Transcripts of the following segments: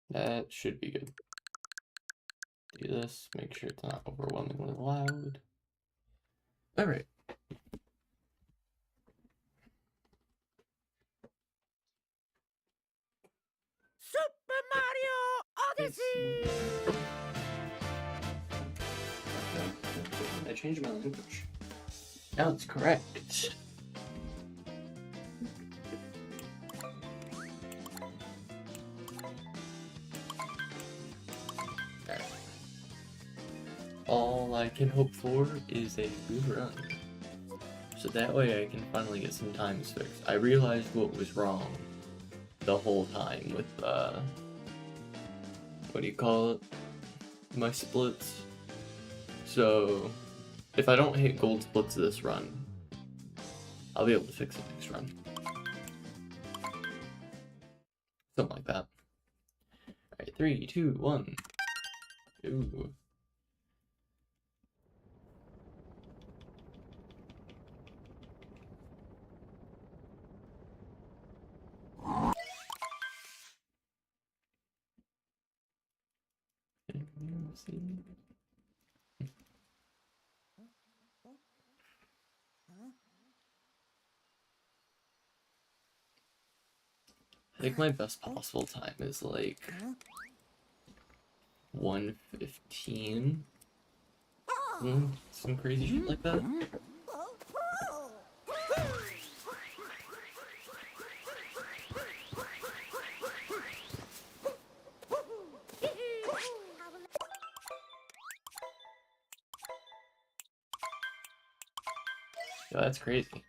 That should be good. Do this, make sure it's not overwhelmingly loud. Alright. Super Mario Odyssey! I changed my language. Now it's correct. All I can hope for is a good run. So that way I can finally get some times fixed. I realized what was wrong the whole time with, what do you call it? My splits. So, if I don't hit gold splits this run, I'll be able to fix it next run. Something like that. Alright, 3, 2, 1. Ooh. I think my best possible time is like 1:15. Some crazy shit like that. Yo, that's crazy.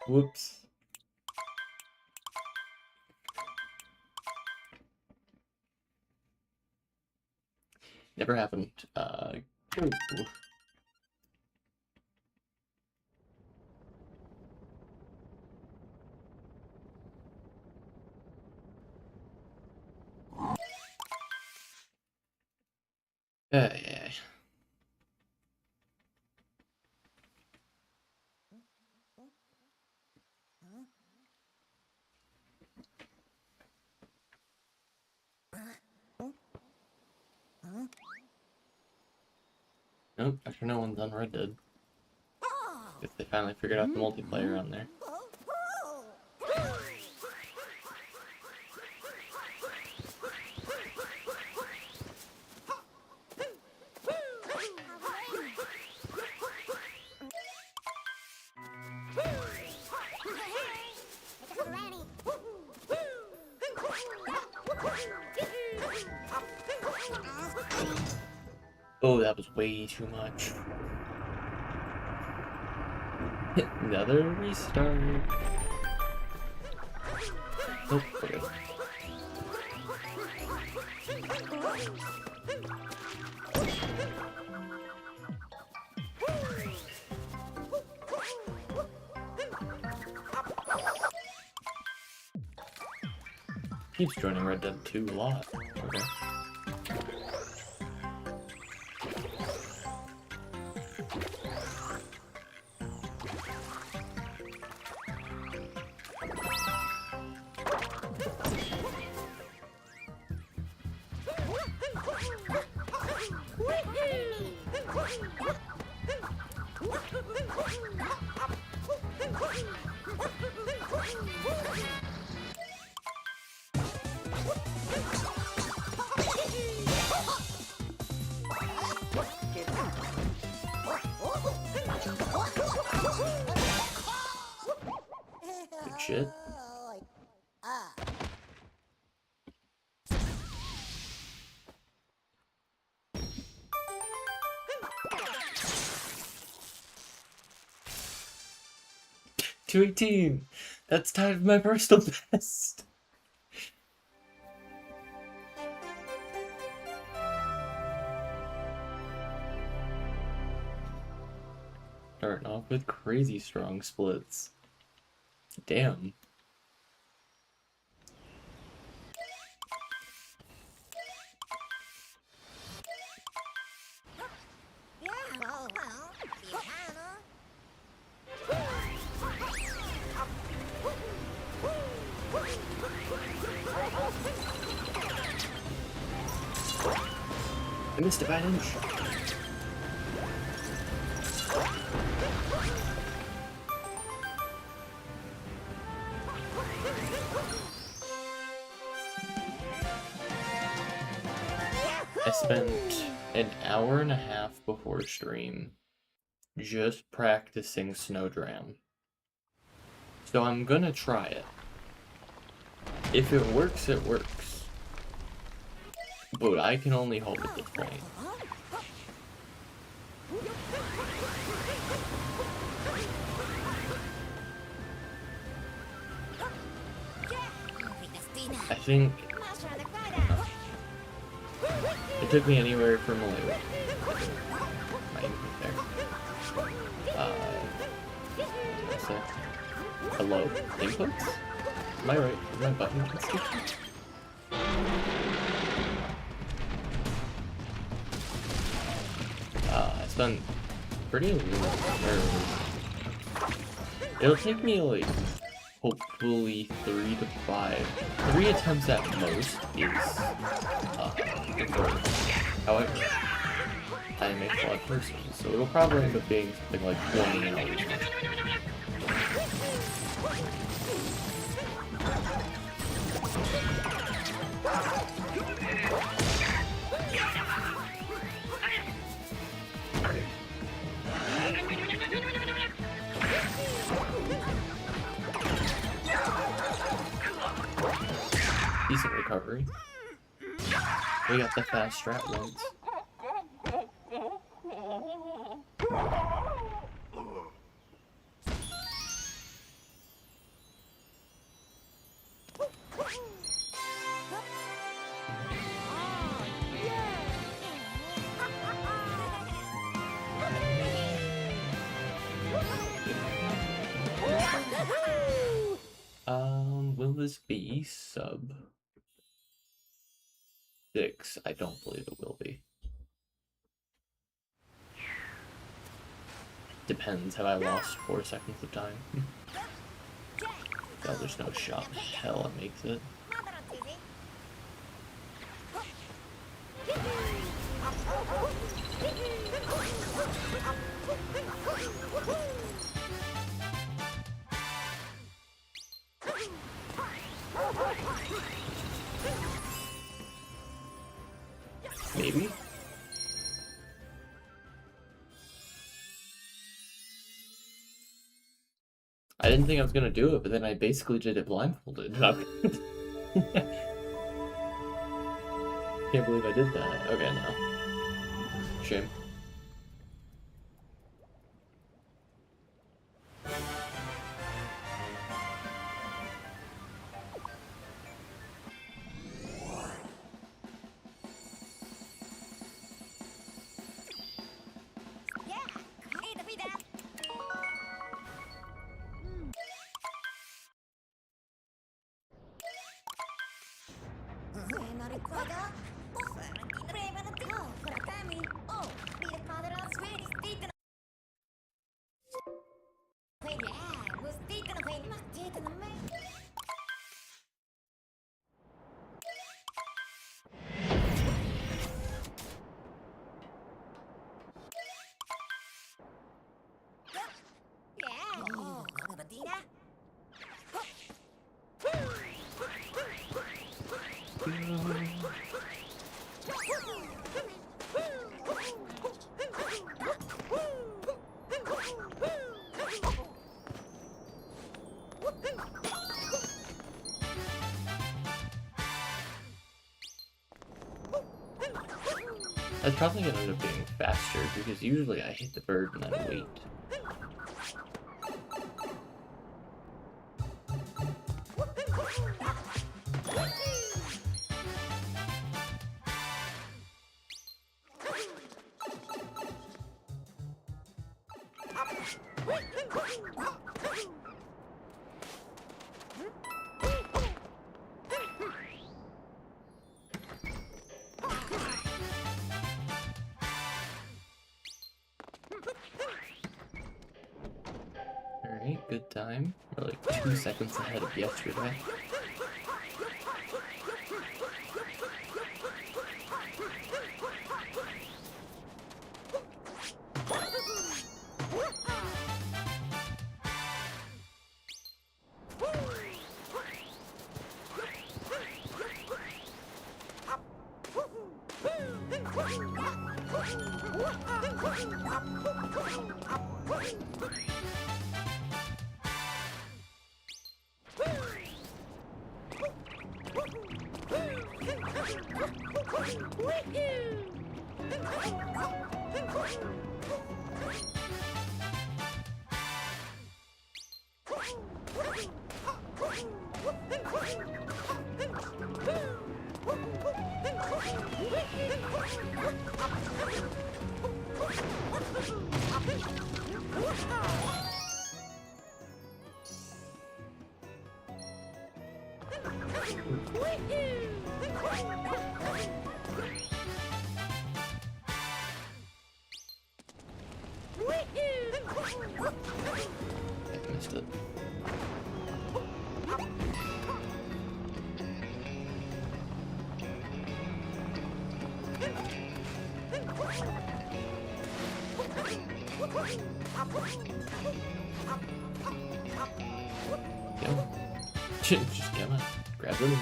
Whoops. Never happened. Ooh. Yeah. Nope, after no one's on Red Dead. Guess they finally figured out the multiplayer on there. Oh, that was way too much. Another restart. Nope, okay. Keeps joining Red Dead 2 a lot. Okay. Good shit. $218. That's tied with my personal best. Starting off with crazy strong splits. Damn. I missed it by an inch. I spent an hour and a half before stream just practicing Snowdram. So I'm gonna try it. If it works, it works. But I can only hope at this point. I think it took me anywhere from like my input there. What's that? Hello? Inputs? Am I right? Is my button sticky? I spent pretty long. It'll take me like hopefully 3 to 5. 3 attempts at most is preferred. However, I am a flawed person, so it'll probably end up being something like 20 hours. Decent recovery. We got the fast strat once. Will this be sub 6? I don't believe it will be. Depends. Have I lost 4 seconds of time? No, there's no shot in hell it makes it. Maybe? I didn't think I was gonna do it, but then I basically did it blindfolded. Can't believe I did that. Okay, no. Shame. That's probably gonna end up being faster, because usually I hit the bird and then wait. Alright, good time. We're like 2 seconds ahead of yesterday. I missed it. Go. Just come on. Grab them.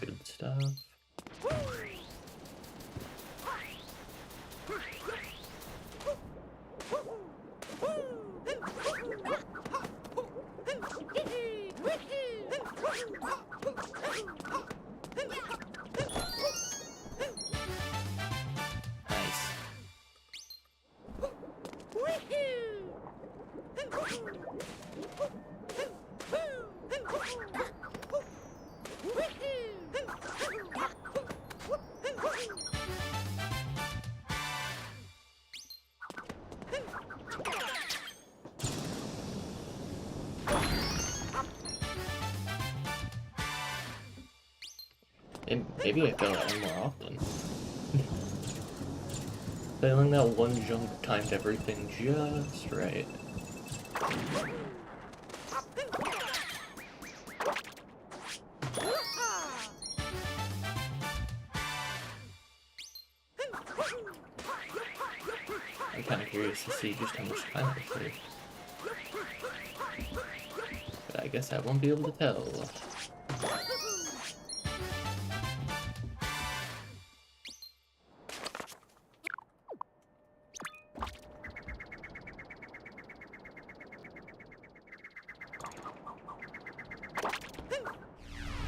Good stuff. Nice. And maybe I fail that one more often. Failing that one jump timed everything just right. I'm kind of curious to see just how much time it takes. But I guess I won't be able to tell.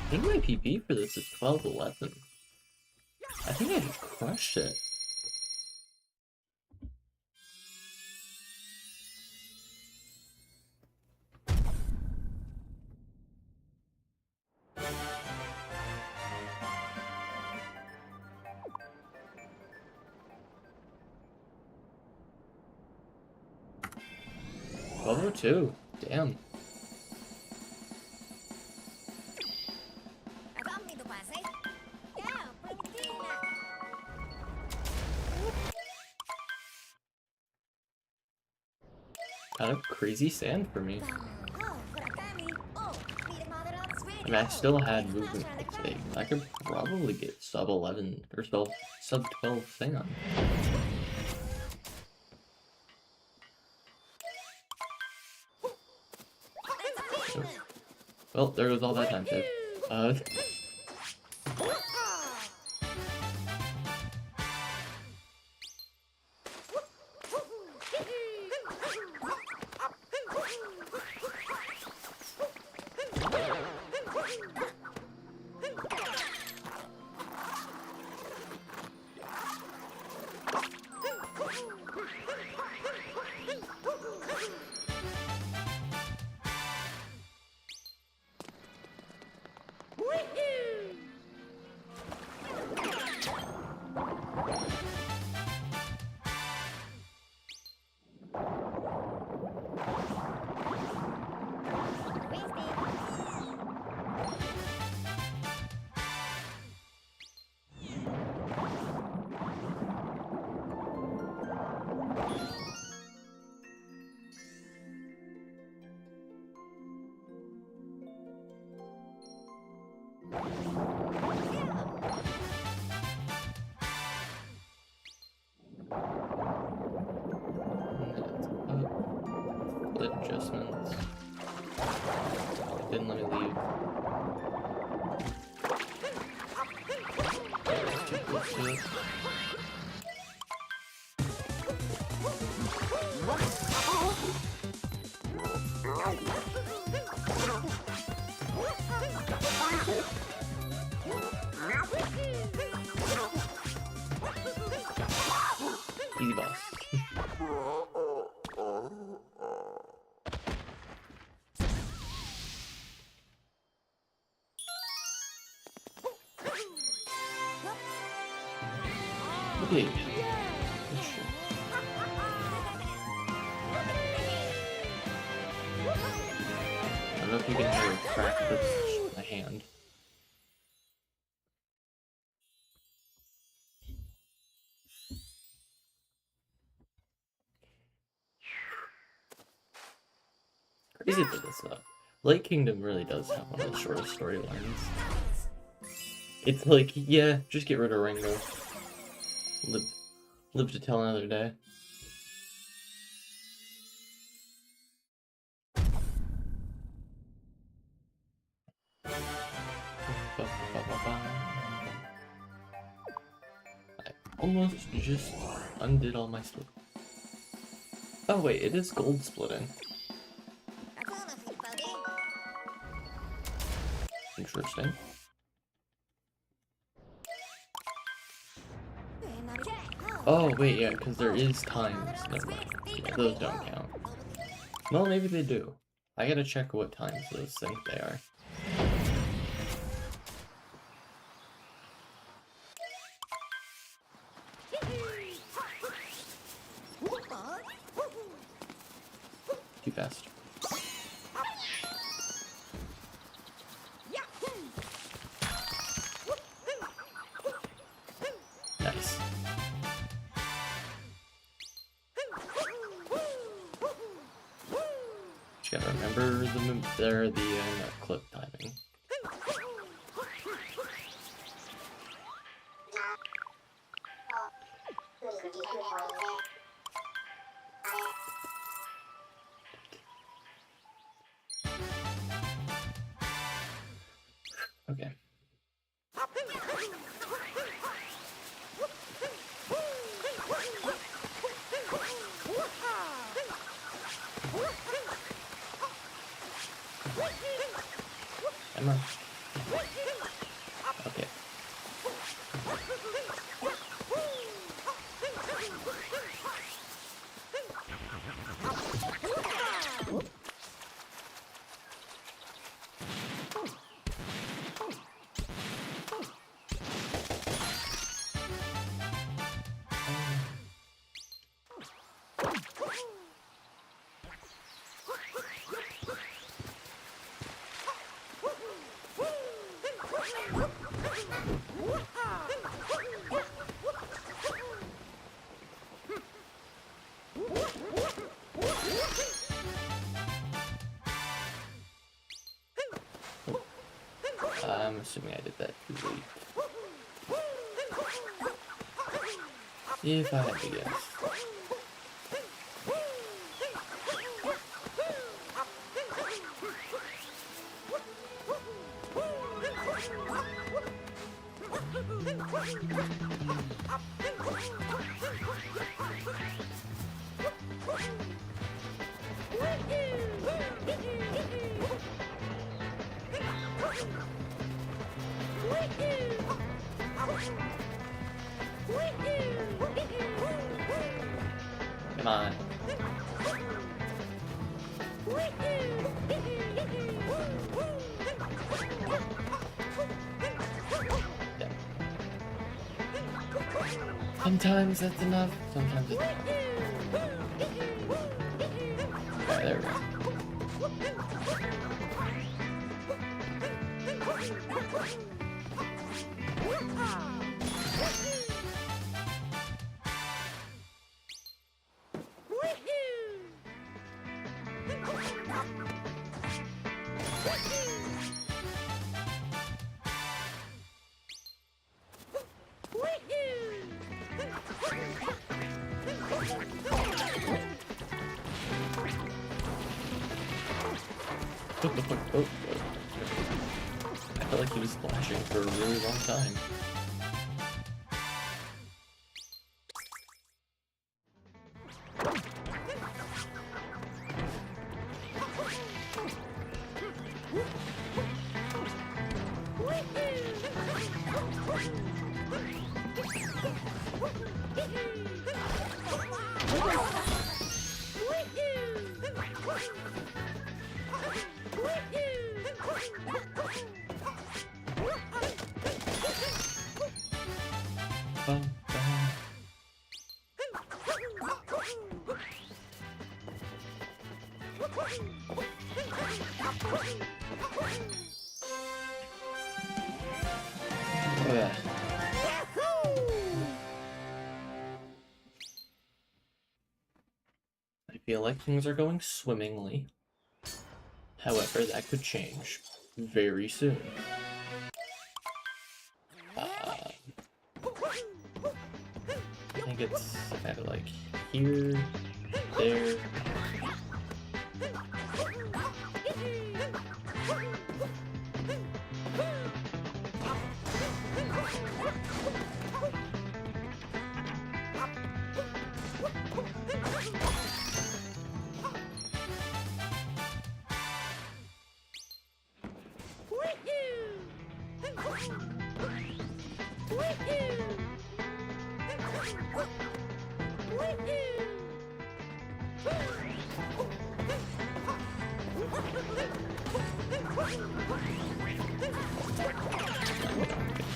I think my PP for this is 12-11. I think I just crushed it. Level 2. Damn. Kind of crazy sand for me. And I still had movement today. I could probably get sub 11 or sub 12 sand. Well, there goes all that time too. Split adjustments. Didn't let me leave. That's too close to it. Easy boss. Okay. Good shit. I don't know if you can hear a crack with my hand. Crazy for this though. Light Kingdom really does have one of the shortest storylines. It's like, yeah, just get rid of Ringo. Live to tell another day. I almost just undid all my stuff. Oh wait, it is gold splitting. Interesting. Oh wait, yeah, because there is times. Never mind. Yeah, those don't count. Well, maybe they do. I gotta check what times those think they are. Too fast. Nice. Just gotta remember the clip timing. Okay. Emma. Okay. I'm assuming I did that too late. If I had to guess. Come on. Yeah. Sometimes that's enough, sometimes it's not. Alright, there we go. What the fuck? Oh, oh. I felt like he was splashing for a really long time. Bum, bum. Ugh. I feel like things are going swimmingly. However, that could change very soon. I think it's kind of like here, there.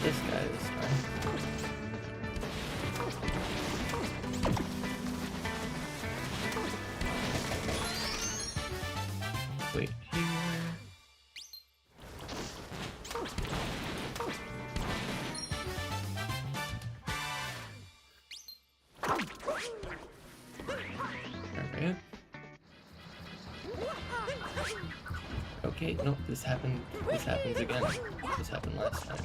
This guy this time. Wait here. Alright. Okay, no, this happened. This happens again. This happened last time.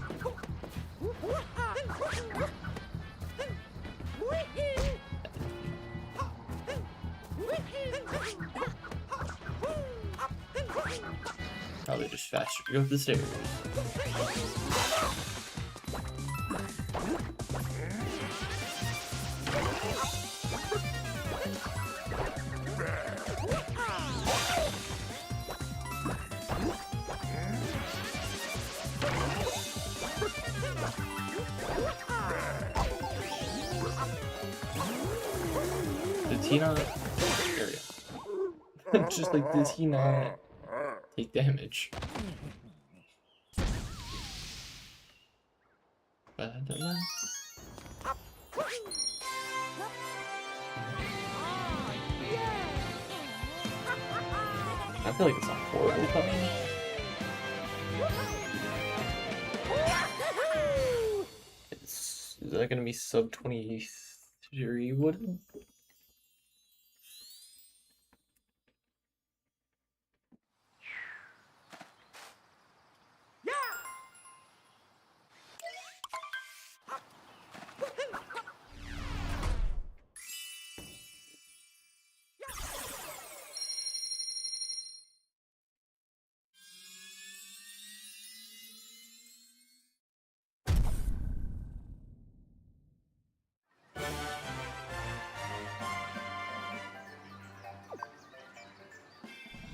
Probably just faster to go up the stairs. Did he not? There we go. Just like, did he not take damage? Ba-da-da. I feel like it's a horrible puppy. Is that gonna be sub 23 wooden?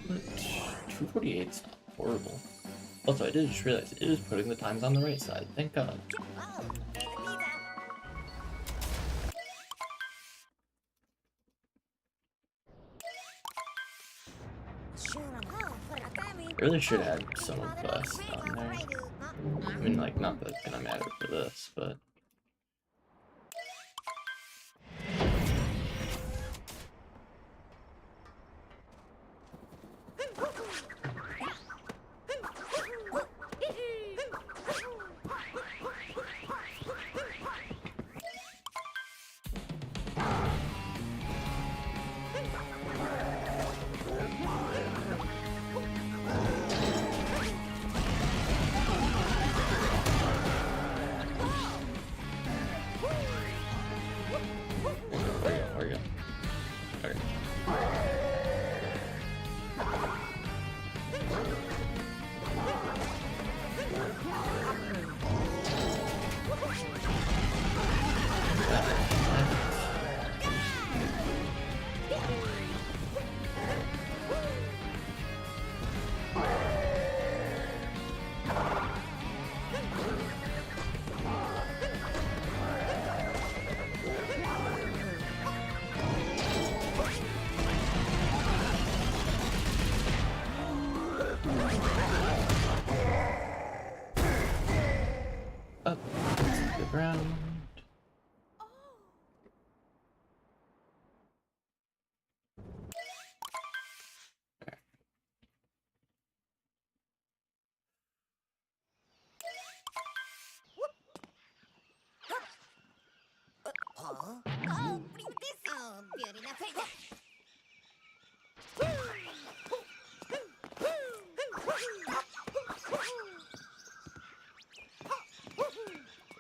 But 248 is not horrible. Also, I did just realize it is putting the times on the right side. Thank God. I really should add some of us on there. I mean, like, not that it's gonna matter for this, but... ground.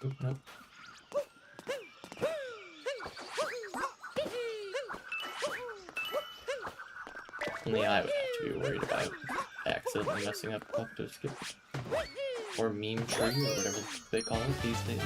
Oop, nope. Only I would have to be worried about accidentally messing up Octo Skip. Or Meme Tree, or whatever they call it these days.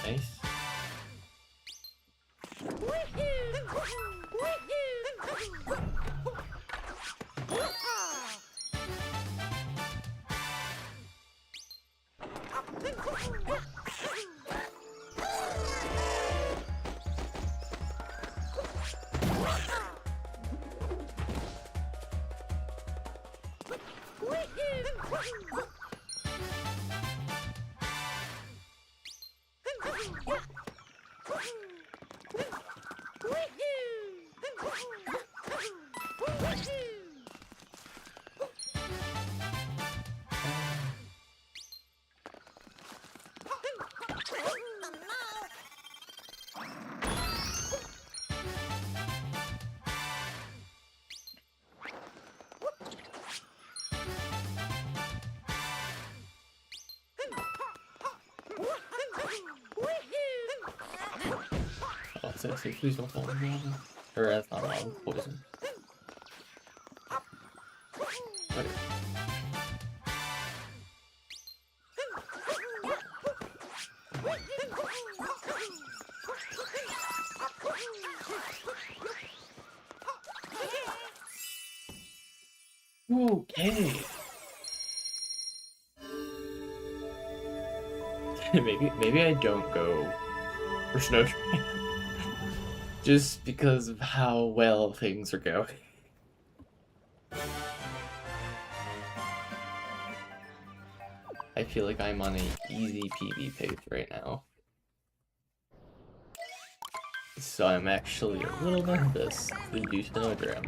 Nice. Oh, sexy, please don't fall in lava. Or that's not lava, poison. Okay. Okay. maybe I don't go for Snow Train. Just because of how well things are going. I feel like I'm on an easy PB pace right now. So I'm actually a little nervous to do Snowdram.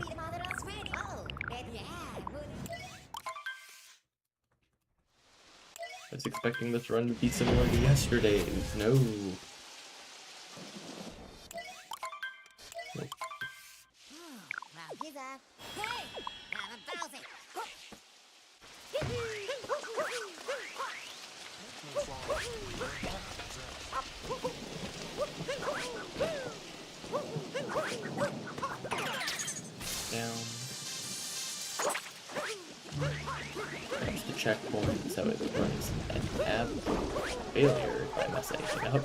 I was expecting this run to be similar to yesterday's. No. Nope. Down. There's the checkpoint, so it runs an app failure if I mess anything up.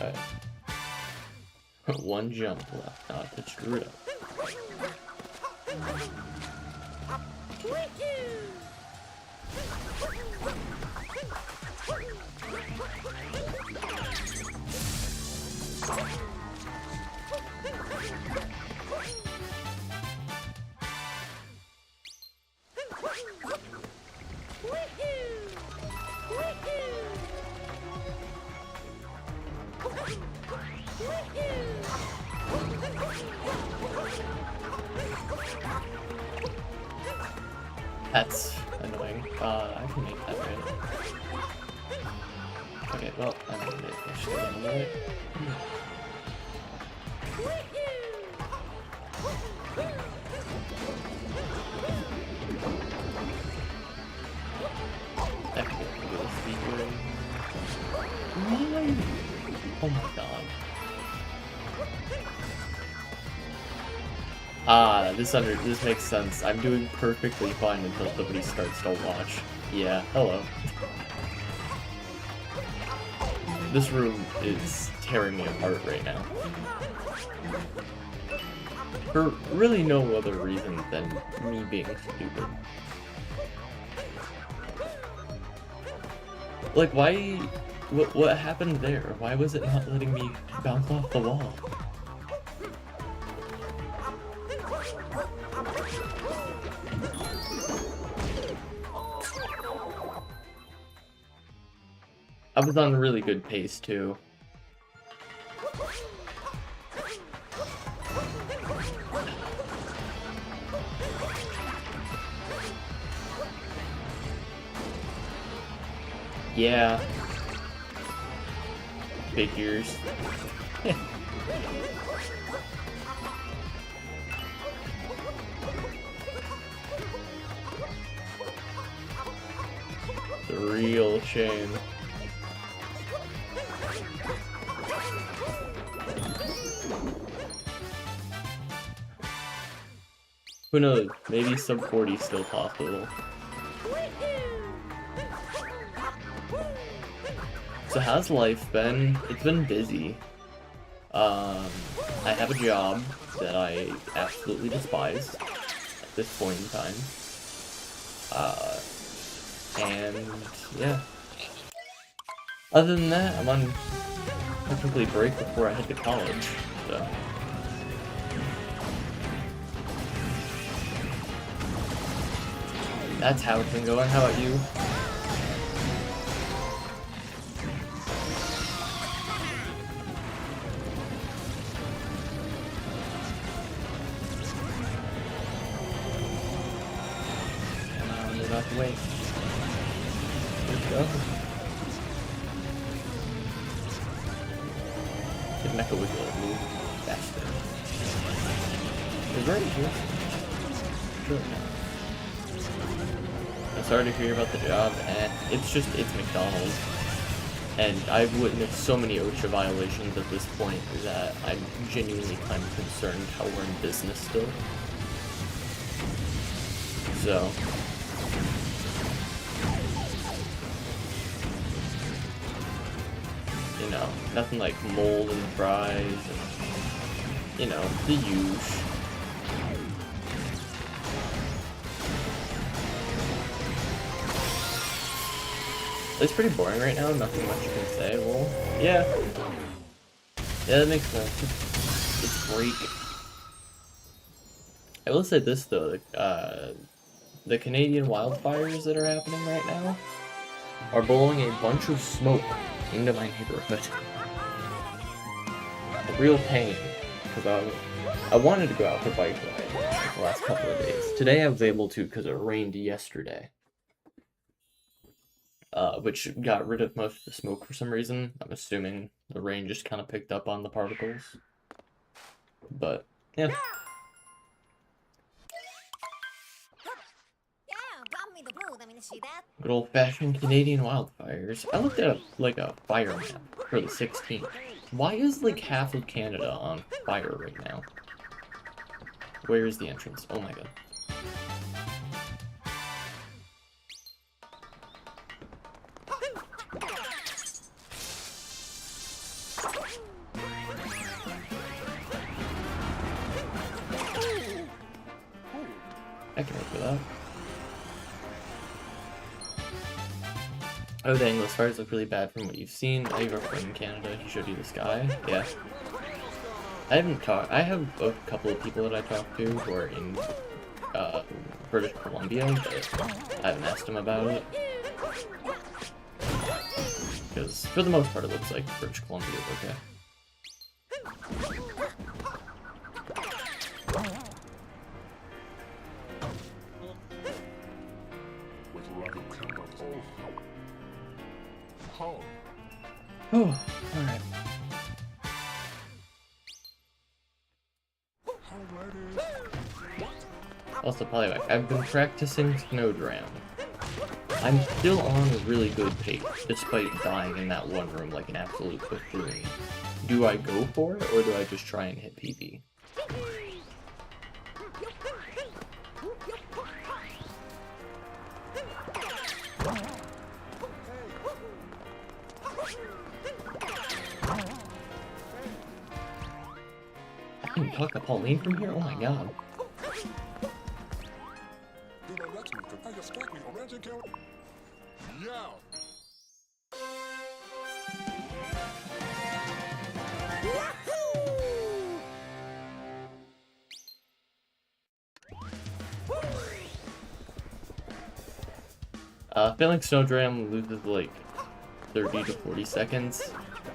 Alright. One jump left, not to screw it up. That's annoying. I can make that right. Okay, well, I'm gonna make this shit on the way. this makes sense. I'm doing perfectly fine until somebody starts to watch. Yeah, hello. This room is tearing me apart right now. For really no other reason than me being stupid. Like, why... What happened there? Why was it not letting me bounce off the wall? I was on a really good pace, too. Yeah. Figures. The real shame. Who knows? Maybe sub 40 is still possible. So how's life been? It's been busy. I have a job that I absolutely despise at this point in time. And yeah. Other than that, I'm on technically break before I head to college, so. That's how it's been going. How about you? You're not the way. Let's go. His mecha was a move faster. It's right here. Sure. I'm sorry to hear about the job. It's McDonald's. And I've witnessed so many OSHA violations at this point that I'm genuinely kind of concerned how we're in business still. So. You know, nothing like mold in the fries, and, you know, the usual. It's pretty boring right now, nothing much you can say. Well, yeah. Yeah, that makes sense. It's break. I will say this though, the Canadian wildfires that are happening right now are blowing a bunch of smoke into my neighborhood. A real pain, because I wanted to go out for bike ride the last couple of days. Today I was able to because it rained yesterday. Which got rid of most of the smoke for some reason. I'm assuming the rain just kind of picked up on the particles. But, yeah. Good old-fashioned Canadian wildfires. I looked at like a fire map for the 16th. Why is like half of Canada on fire right now? Where is the entrance? Oh my god. I can work with that. Oh dang, those fires look really bad from what you've seen. I have a friend in Canada, he showed you the sky. Yeah. I have a couple of people that I talked to who are in British Columbia, but I haven't asked them about it. Because for the most part it looks like British Columbia is okay. Oh, alright. Also, probably like, I've been practicing Snowdram. I'm still on a really good pace, despite dying in that one room like an absolute buffoon. Do I go for it, or do I just try and hit PB? talk to Pauline from here? Oh my god. Failing Snowdram loses like 30 to 40 seconds.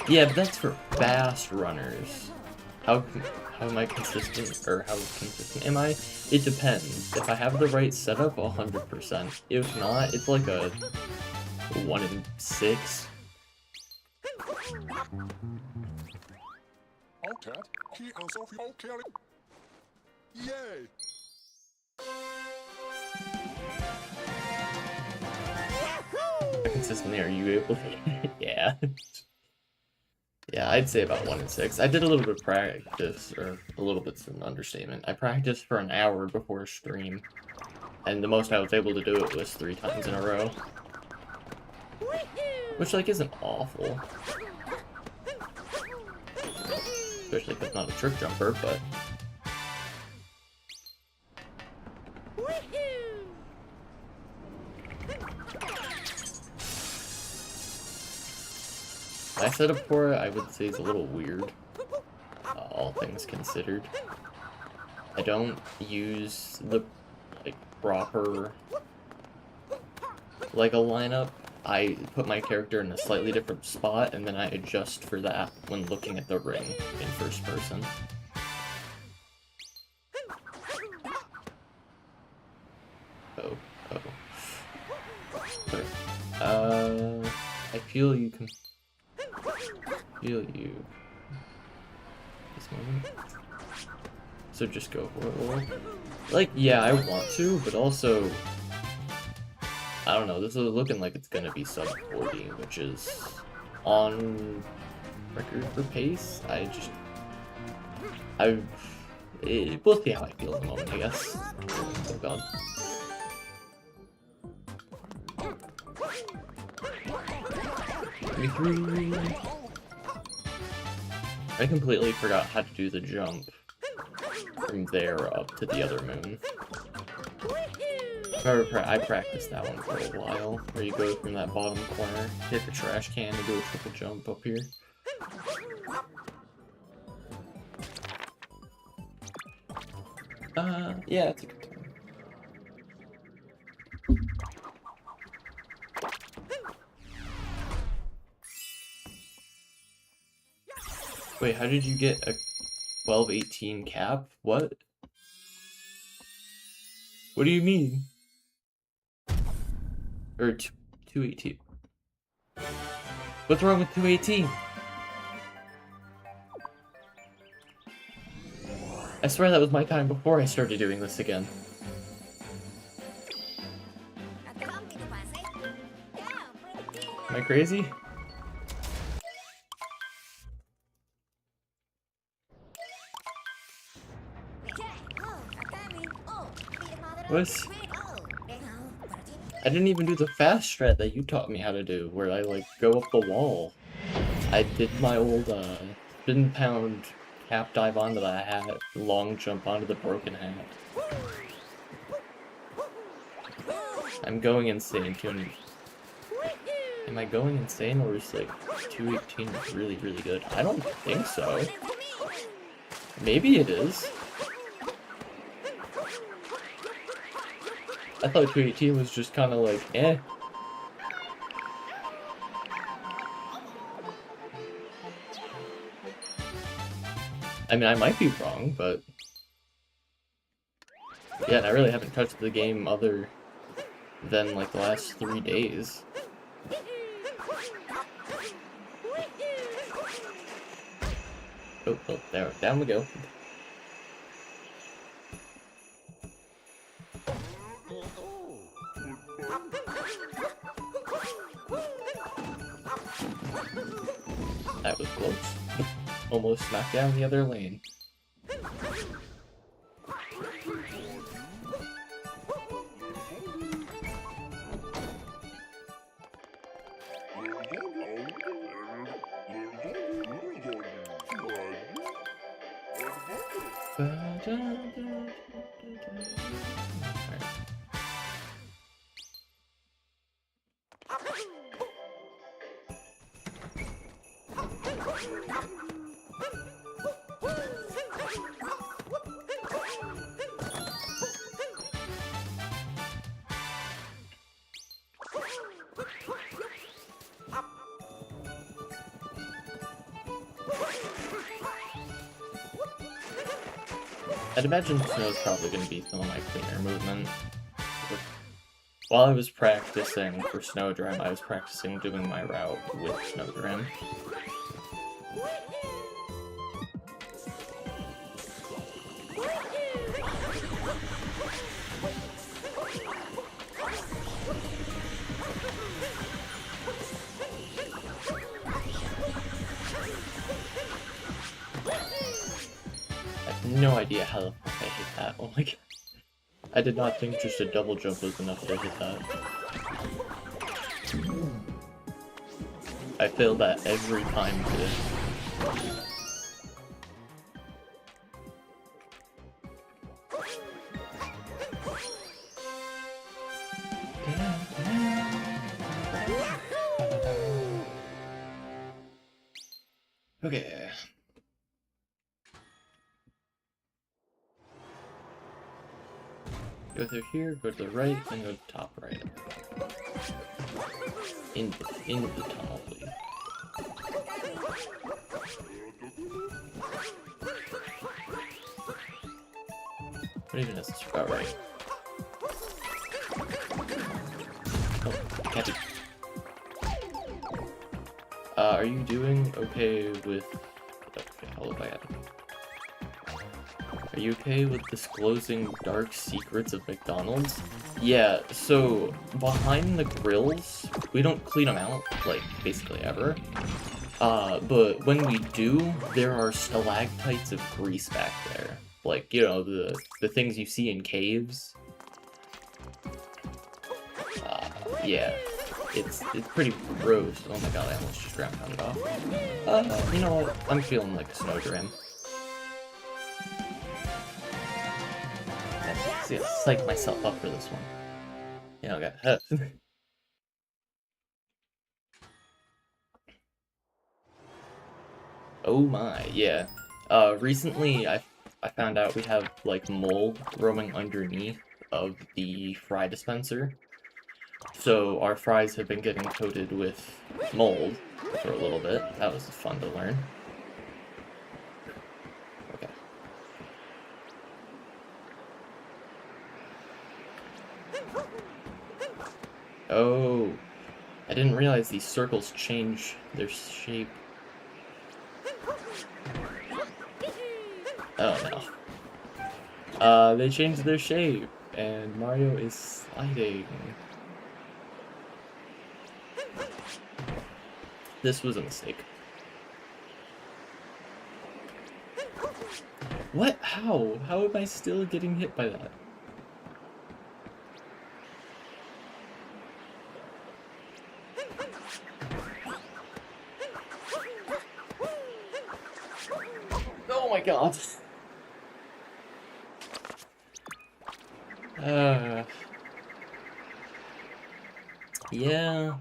Yeah, but that's for fast runners. How am I consistent, or how consistent am I? It depends. If I have the right setup, 100%. If not, it's like a 1 in 6. Yay! How consistently are you able to? Yeah. Yeah, I'd say about 1 in 6. I did a little bit of practice, or a little bit's an understatement. I practiced for an hour before stream, and the most I was able to do it was 3 times in a row. Which, like, isn't awful. Especially if it's not a trick jumper, but... My setup for it, I would say, is a little weird, all things considered. I don't use the, like, proper, like, a lineup. I put my character in a slightly different spot, and then I adjust for that when looking at the ring in first person. Oh. Okay. I feel you can... Feel you. This moment. So just go for it. Well, like, yeah, I want to, but also... I don't know, this is looking like it's gonna be sub 40, which is on record for pace. We'll see how I feel at the moment, I guess. Oh god. I completely forgot how to do the jump from there up to the other moon. I practiced that one for a while, where you go from that bottom corner, hit the trash can, and do a triple jump up here. Yeah, it's a good time. Wait, how did you get a 12-18 cap? What? What do you mean? Or 218? What's wrong with 218? I swear that was my time before I started doing this again. Am I crazy? What? I didn't even do the fast strat that you taught me how to do, where I, like, go up the wall. I did my old, spin pound cap dive onto the hat, long jump onto the broken hat. I'm going insane, too. Am I going insane, or is, like, 218 really, really good? I don't think so. Maybe it is. I thought 218 was just kind of like, eh. I mean, I might be wrong, but... Yeah, and I really haven't touched the game other than, like, the last 3 days. Oh, there, down we go. That was close. Almost knocked down the other lane. I'd imagine snow's probably going to be some of my cleaner movement. While I was practicing for Snowdram, I was practicing doing my route with Snowdram. No idea how the fuck I hit that. Oh my god. I did not think just a double jump was enough to hit that. I failed that every time today. Okay. Go through here, go to the right, and go to the top right. Into the tunnel, please. What even is this? Oh, right. Oh, catch it. Are you doing okay with... Okay, how look like Are you okay with disclosing dark secrets of McDonald's? Yeah, so behind the grills, we don't clean them out, like, basically ever. But when we do, there are stalactites of grease back there. Like, you know, the things you see in caves. Yeah. It's pretty gross. Oh my god, I almost just ground pounded off. You know what? I'm feeling like a Snowdram. See, I'll psych myself up for this one. Yeah, okay. Oh my, yeah. Recently I found out we have, like, mold roaming underneath of the fry dispenser. So our fries have been getting coated with mold for a little bit. That was fun to learn. Okay. Oh, I didn't realize these circles change their shape. Oh no. They changed their shape, and Mario is sliding. This was a mistake. What? How? How am I still getting hit by that? Oh my god. Yeah.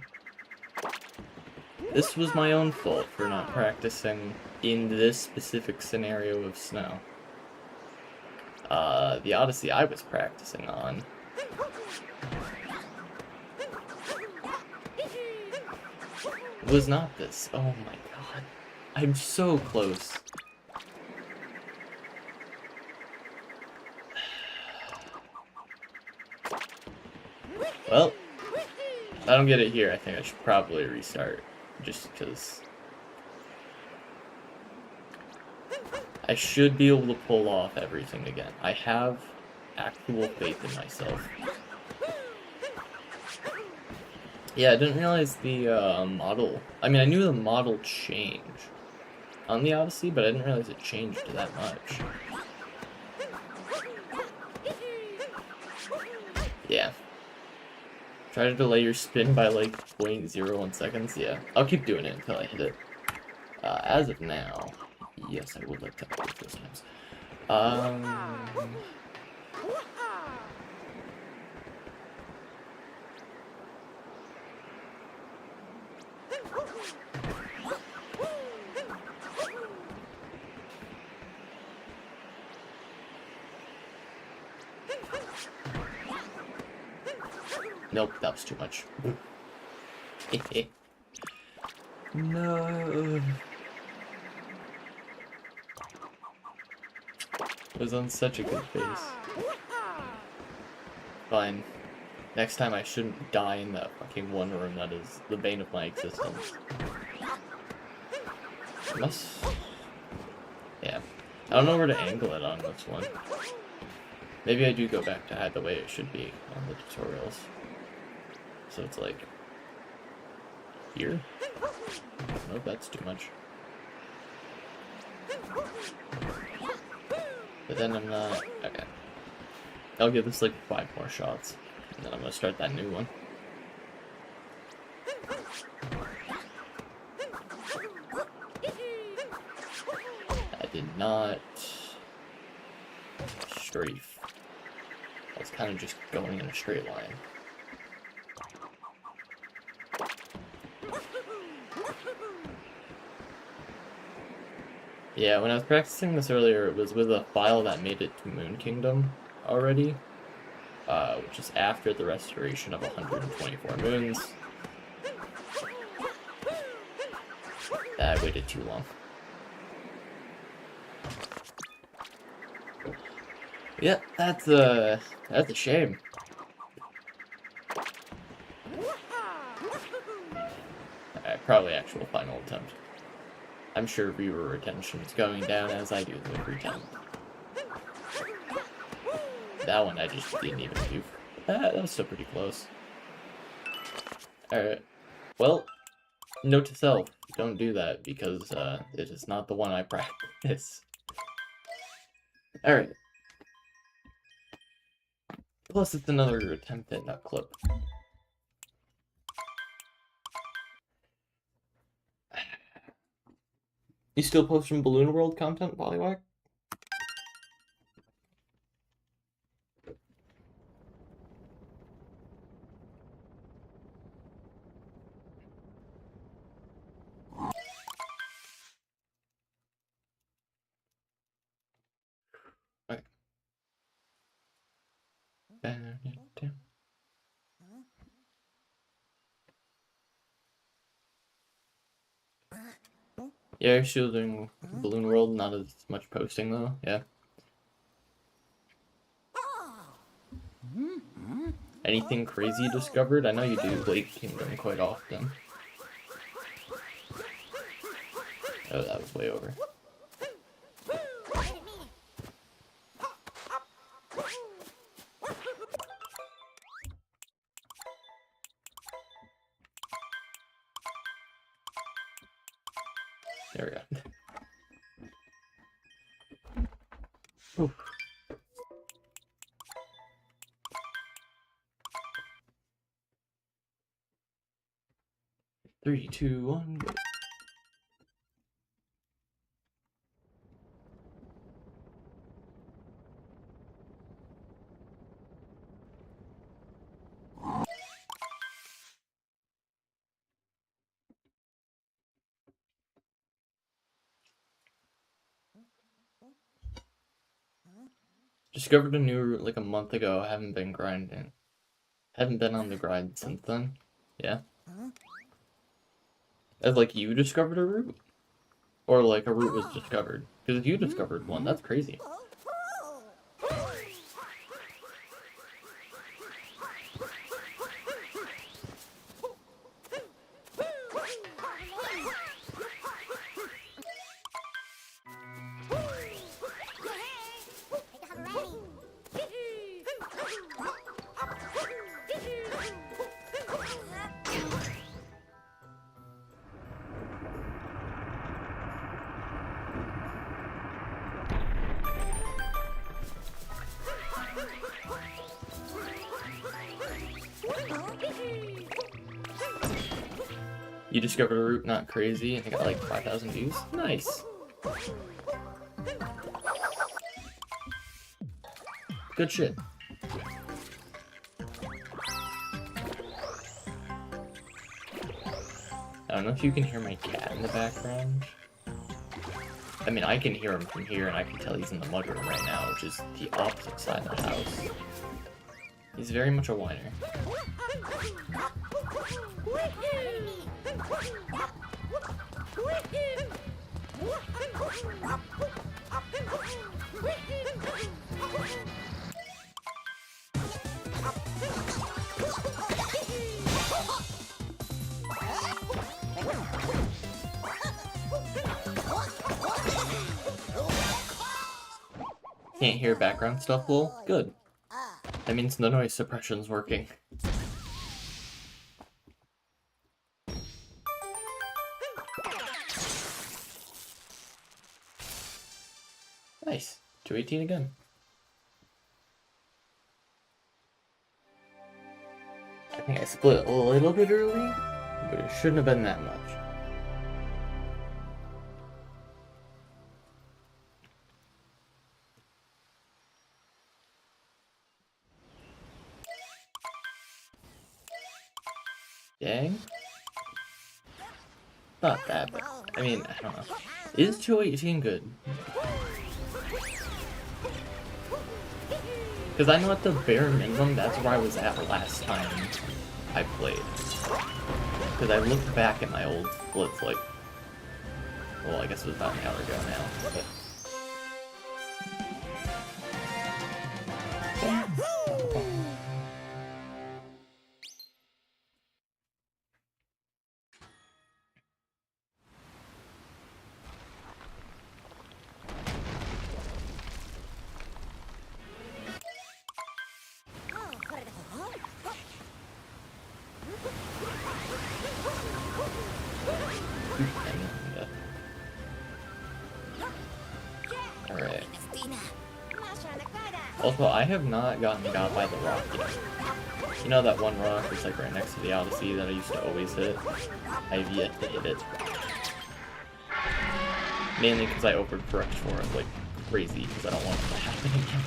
This was my own fault for not practicing in this specific scenario of snow. The Odyssey I was practicing on was not this. Oh my god. I'm so close. Well, if I don't get it here, I think I should probably restart. Just because I should be able to pull off everything again. I have actual faith in myself. Yeah, I didn't realize the model. I mean, I knew the model changed on the Odyssey, but I didn't realize it changed that much. Yeah. Try to delay your spin by like 0.01 seconds. Yeah, I'll keep doing it until I hit it. As of now, yes, I would like to upload those times. Nope, that was too much. No. It was on such a good pace. Fine. Next time I shouldn't die in that fucking one room that is the bane of my existence. Yeah. I don't know where to angle it on this one. Maybe I do go back to the way it should be on the tutorials. So it's like... here? Nope, that's too much. But then I'm not... okay. I'll give this like 5 more shots. And then I'm gonna start that new one. I did not... strafe. I was kind of just going in a straight line. Yeah, when I was practicing this earlier, it was with a file that made it to Moon Kingdom already, which is after the restoration of 124 moons. I waited too long. Yeah, that's a shame. Probably actual final attempt. I'm sure viewer retention is going down as I do every time. That one I just didn't even do. That was still pretty close. Alright. Well, note to self, don't do that because it is not the one I practice. Alright. Plus it's another attempt at nut clip. You still posting Balloon World content, Polywhack? Okay. Yeah, you're still doing Balloon World, not as much posting though, yeah. Anything crazy you discovered? I know you do Lake Kingdom quite often. Oh, that was way over. There we go. Oof. 3, 2, 1, go. Discovered a new route like a month ago. Haven't been grinding. Haven't been on the grind since then. Yeah. As like you discovered a route? Or like a route was discovered? Because if you discovered one, that's crazy. You discovered a route not crazy and it got like 5,000 views. Nice. Good shit. I don't know if you can hear my cat in the background. I mean, I can hear him from here, and I can tell he's in the mudroom right now, which is the opposite side of the house. He's very much a whiner. Can't hear background stuff, lol? Good. That means the noise suppression's working. Nice. 218 again. I think I split a little bit early, but it shouldn't have been that much. Dang. Not bad, but I mean, I don't know. Is 218 good? Because I know at the bare minimum, that's where I was at last time I played. Because I looked back at my old splits, like, well, I guess it was about an hour ago now. But... Alright. Also, I have not gotten got by the rock yet. You know that one rock that's like right next to the Odyssey that I used to always hit? I've yet to hit it. Mainly because I overcorrect for it like crazy, because I don't want it to happen again.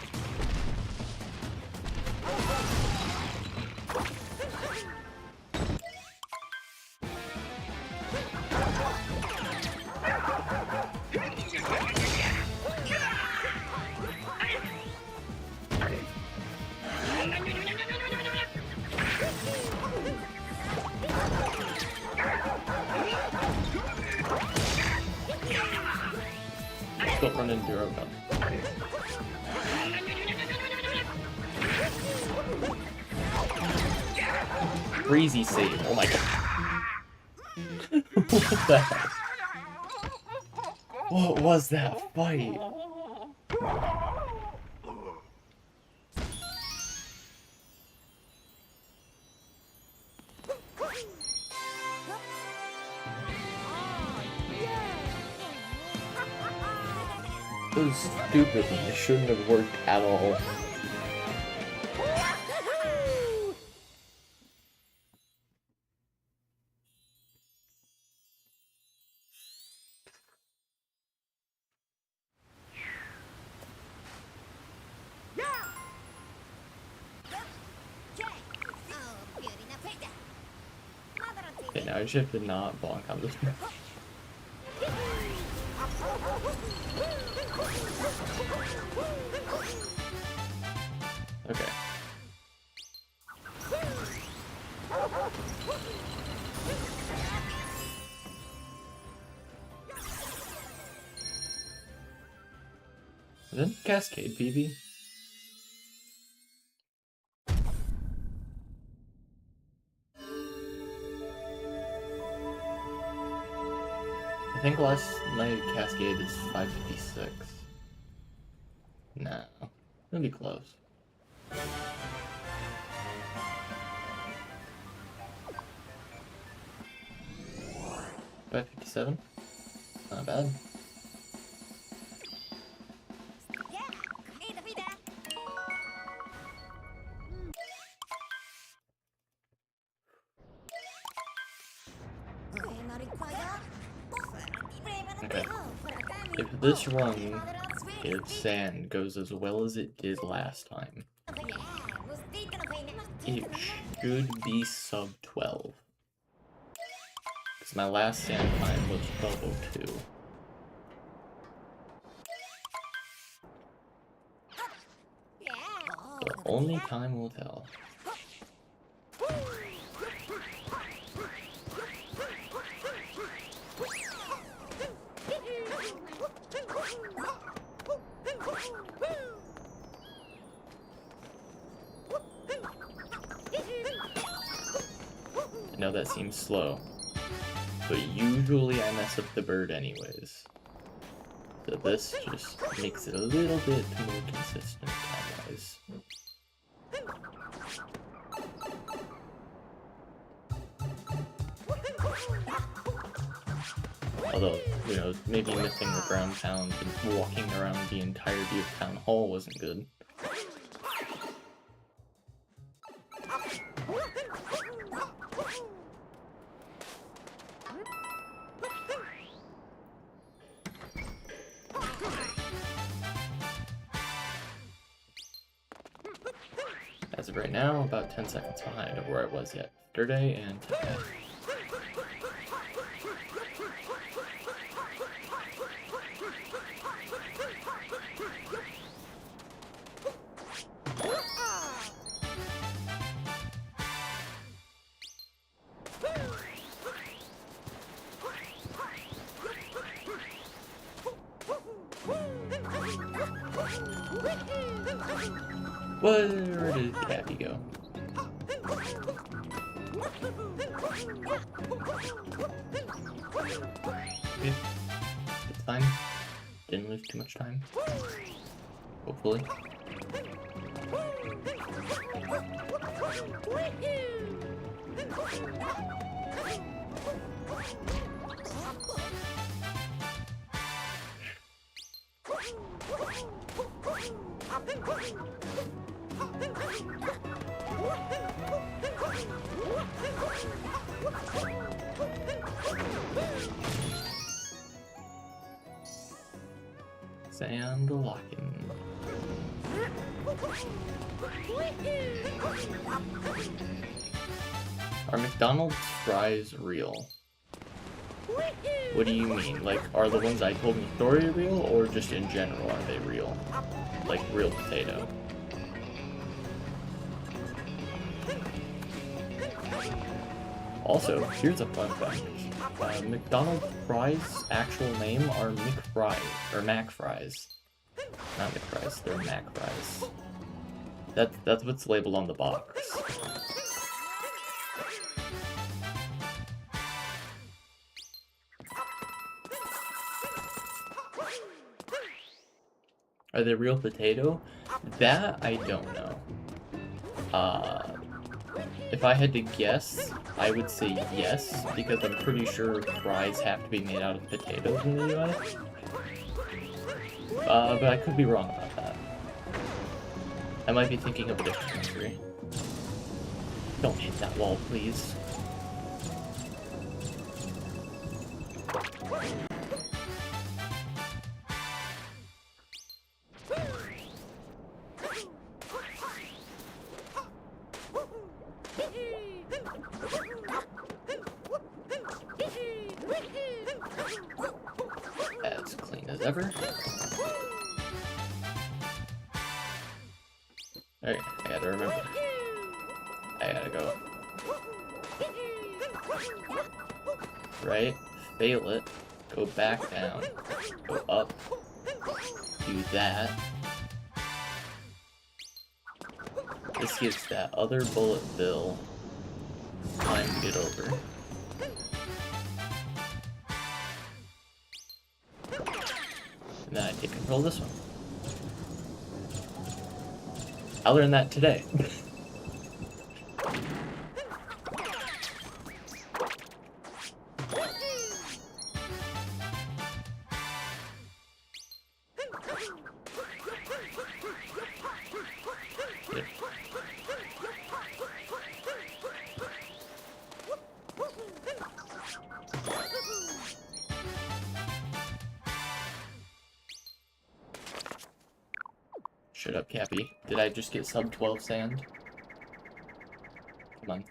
Don't run into your own gun. Crazy save. Oh my god. What the heck? What was that fight? It was stupid and it shouldn't have worked at all. Okay, now I just have to not bonk on this one. Okay. Is that Cascade PB? I think last night Cascade is 556. No, it'll be close. $557? Not bad. Okay. If this run if sand goes as well as it did last time, it should be sub 12. Because my last sand time was 12:02. But only time will tell. I know that seems slow, but usually I mess up the bird anyways. So this just makes it a little bit more consistent time-wise. Although, you know, maybe missing the ground pound and walking around the entirety of Town Hall wasn't good. As of right now, about 10 seconds behind of where I was yesterday and today. Where did Cappy go? Okay, it's fine. Didn't lose too much time. Hopefully. Sand locking. Are McDonald's fries real? What do you mean? Like, are the ones I told in the story real, or just in general are they real? Like, real potato? Also, here's a fun fact. McDonald's fries' actual name are McFries, or Mac fries. Not McFries, they're Mac fries. That's what's labeled on the box. Are they real potato? That I don't know. If I had to guess, I would say yes, because I'm pretty sure fries have to be made out of potatoes in the US. But I could be wrong about that. I might be thinking of a different country. Don't hit that wall, please. As clean as ever. Alright, I gotta remember. I gotta go. Right, fail it, go back down, go up, do that. This gives that other bullet bill time to get over. And then I take control of this one. I learned that today. Shut up, Cappy. Did I just get sub 12 sand? Come on.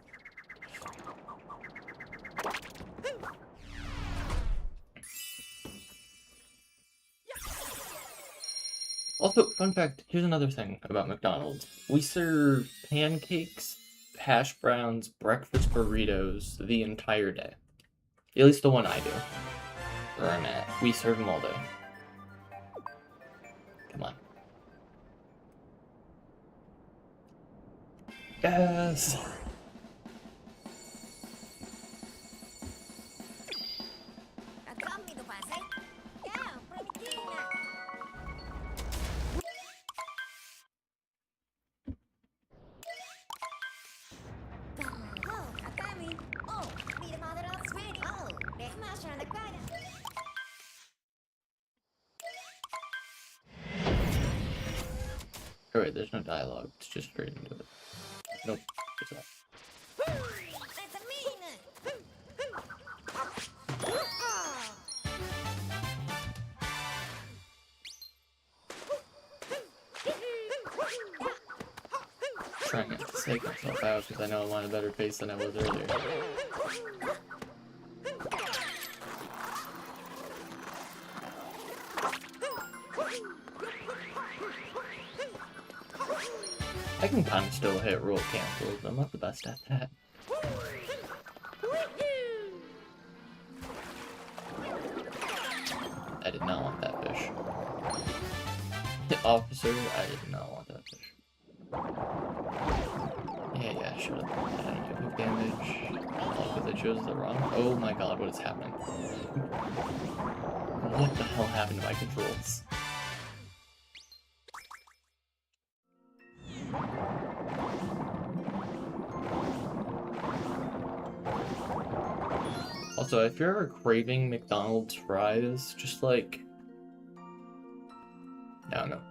Also, fun fact, here's another thing about McDonald's. We serve pancakes, hash browns, breakfast burritos the entire day. At least the one I do. Where I'm at. We serve them all day. Come on. Yes! Alright, there's no dialogue. It's just straight into it. Nope. What's that? Trying not to take myself out because I know I'm on a better pace than I was earlier. I can kind of still hit roll cancels, but I'm not the best at that. I did not want that fish. Officer, I did not want that fish. Yeah, shut up. I don't do quick damage. Oh, because I chose the wrong. Oh my god, what is happening? What the hell happened to my controls? Also, if you're ever craving McDonald's fries, just like... I don't know.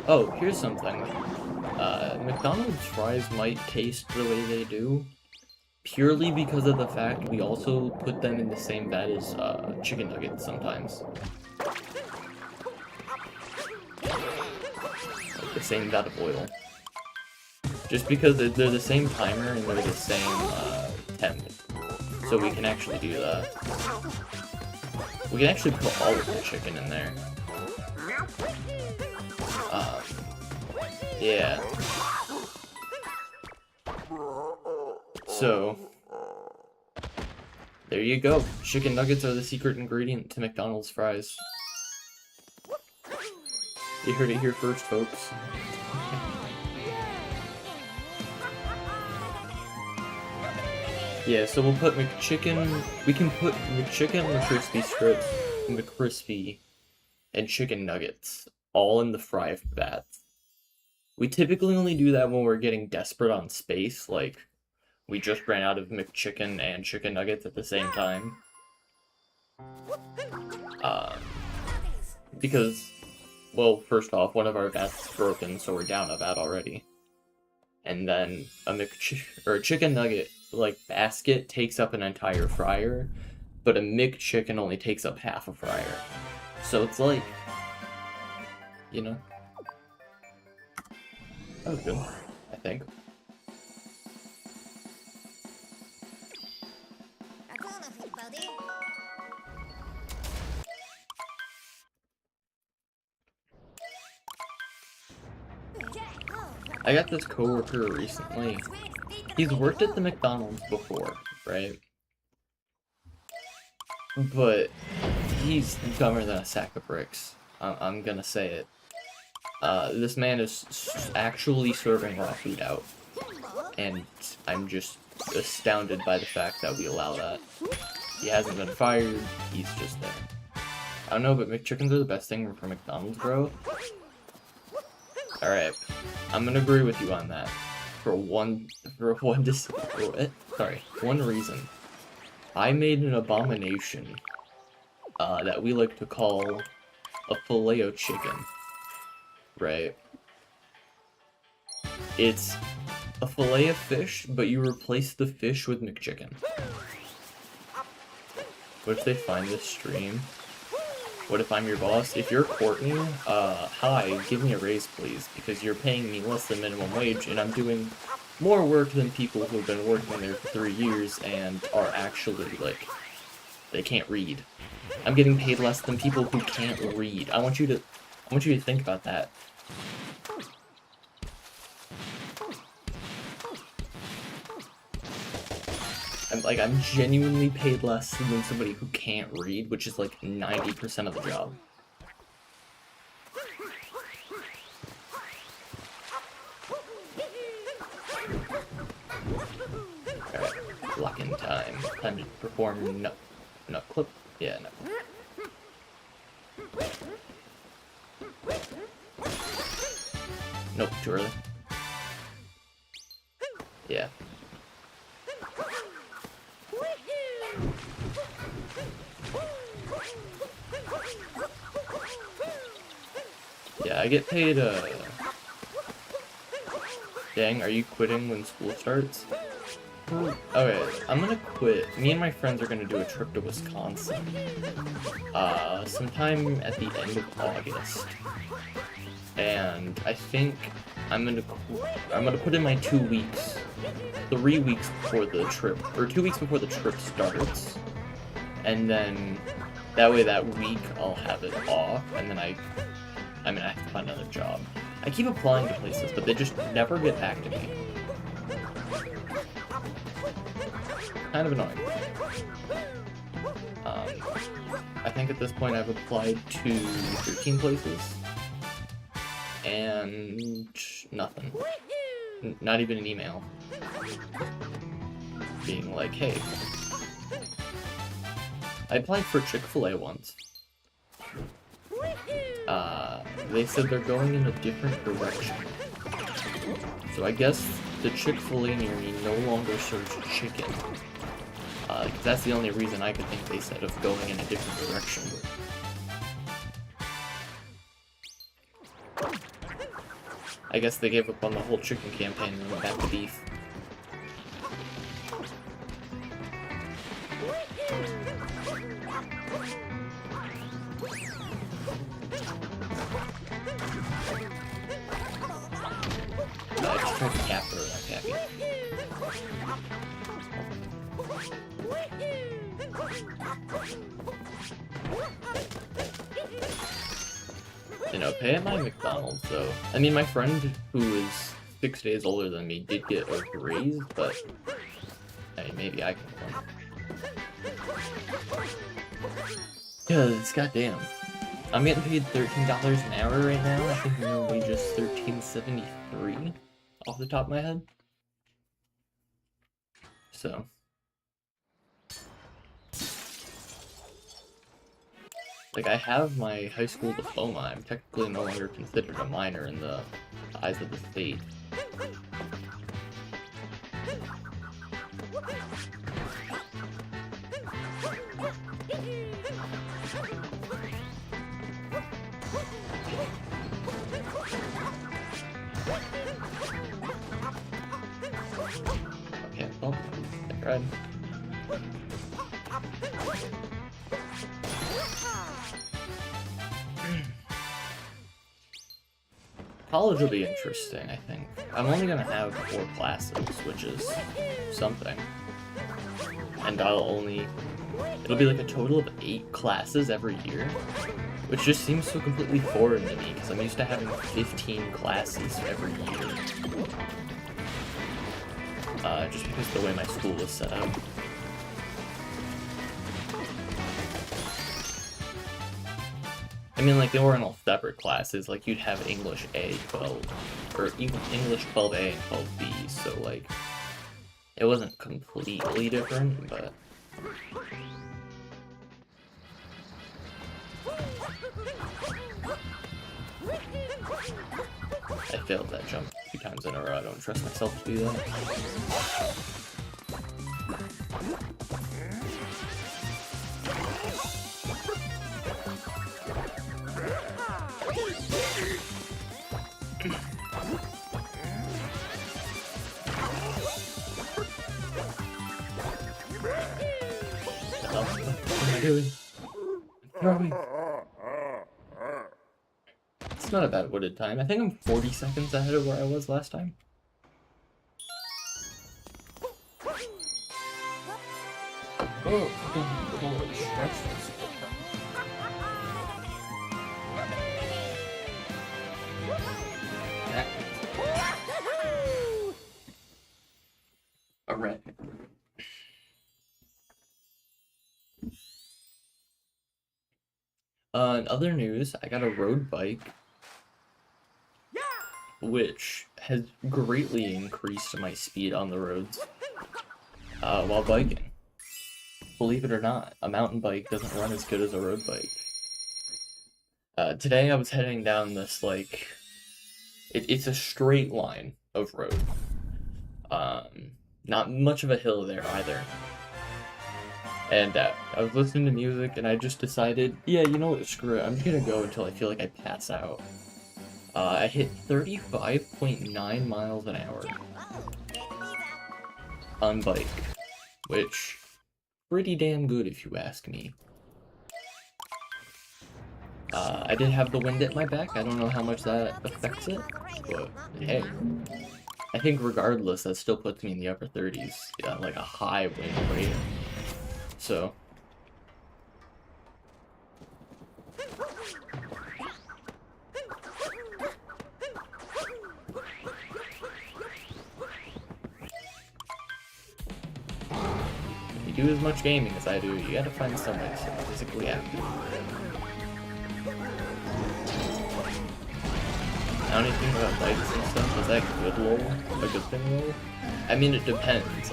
Oh, here's something. McDonald's fries might taste the way they do, purely because of the fact we also put them in the same vat as chicken nuggets sometimes. Like the same vat of oil. Just because they're the same timer and they're the same temp. So we can actually do that. We can actually put all of the chicken in there. Yeah. So, there you go. Chicken nuggets are the secret ingredient to McDonald's fries. You heard it here first, folks. Yeah, so we'll put McChicken... We can put McChicken, McCrispy strips, McCrispy, and chicken nuggets all in the fry vat. We typically only do that when we're getting desperate on space, like we just ran out of McChicken and chicken nuggets at the same time. Because, well, first off, one of our vats is broken, so we're down a vat already. And then a chicken nugget, like, basket takes up an entire fryer, but a McChicken only takes up half a fryer. So it's like, you know? That was good, I think. I got this coworker recently. He's worked at the McDonald's before, right? But he's dumber than a sack of bricks. I'm gonna say it. This man is actually serving raw food out. And I'm just astounded by the fact that we allow that. He hasn't been fired, he's just there. I don't know, but McChickens are the best thing for McDonald's, bro. Alright, I'm gonna agree with you on that. One reason. I made an abomination that we like to call a filet-o-chicken. Right? It's a fillet of fish, but you replace the fish with McChicken. What if they find this stream? What if I'm your boss? If you're Courtney, hi, give me a raise, please, because you're paying me less than minimum wage, and I'm doing more work than people who have been working there for 3 years and are actually, like, they can't read. I'm getting paid less than people who can't read. I want you to think about that. I'm genuinely paid less than somebody who can't read, which is like 90% of the job. Alright, lock-in time. Time to perform no clip? Yeah, no. Nope, too early. Yeah. Yeah, I get paid, Dang, are you quitting when school starts? Okay, I'm gonna quit. Me and my friends are gonna do a trip to Wisconsin. Sometime at the end of August. And I think I'm gonna put in my 2 weeks, 3 weeks before the trip, or 2 weeks before the trip starts. And then, that way that week I'll have it off, and then I have to find another job. I keep applying to places, but they just never get back to me. Kind of annoying. I think at this point I've applied to 13 places. And nothing. Not even an email. Being like, hey. I applied for Chick-fil-A once. They said they're going in a different direction. So I guess the Chick-fil-A near me no longer serves chicken. Cause that's the only reason I could think they said of going in a different direction. I guess they gave up on the whole chicken campaign and went back to beef. I just tried to capture that cappy. You know, pay at my McDonald's, though. I mean, my friend, who is 6 days older than me, did get a raise, but... I mean, maybe I can one. Because, goddamn. I'm getting paid $13 an hour right now. I think minimum wage is $13.73 off the top of my head. So... Like, I have my high school diploma. I'm technically no longer considered a minor in the eyes of the state. Okay, well, I tried. College will be interesting, I think. I'm only gonna have 4 classes, which is something. And it'll be like a total of 8 classes every year, which just seems so completely foreign to me, because I'm used to having 15 classes every year. Just because of the way my school is set up. I mean, like, they were in all separate classes, like, you'd have English A, 12, or English 12A and 12B, so, like, it wasn't completely different, but... I failed that jump 2 times in a row, I don't trust myself to do that. What am I doing? I'm throwing. That's not a bad wooded time. I think I'm 40 seconds ahead of where I was last time. A red. In other news, I got a road bike, which has greatly increased my speed on the roads while biking. Believe it or not, a mountain bike doesn't run as good as a road bike. Today I was heading down this, like, it's a straight line of road. Not much of a hill there either. And I was listening to music and I just decided, yeah, you know what, screw it, I'm just gonna go until I feel like I pass out. I hit 35.9 miles an hour on bike, which pretty damn good if you ask me. I did have the wind at my back. I don't know how much that affects it, but hey, I think regardless, that still puts me in the upper 30s, yeah, like a high wind rate. So if you do as much gaming as I do, you gotta find some way to stay physically active. I don't even think about bikes and stuff. Is that good lol? A good thing lol? I mean, it depends.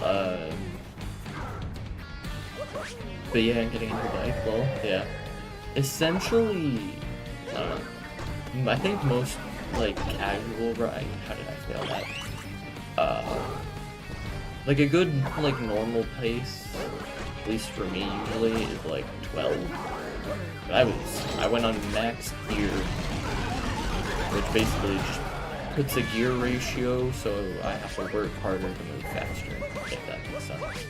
But yeah, I'm getting into the bike lol. Yeah. Essentially, I don't know. I think most, like, casual ride. How did I fail that? Like a good, like, normal pace, at least for me usually, is like 12. But I went on max gear, which basically just puts a gear ratio, so I have to work harder to move faster, if that makes sense.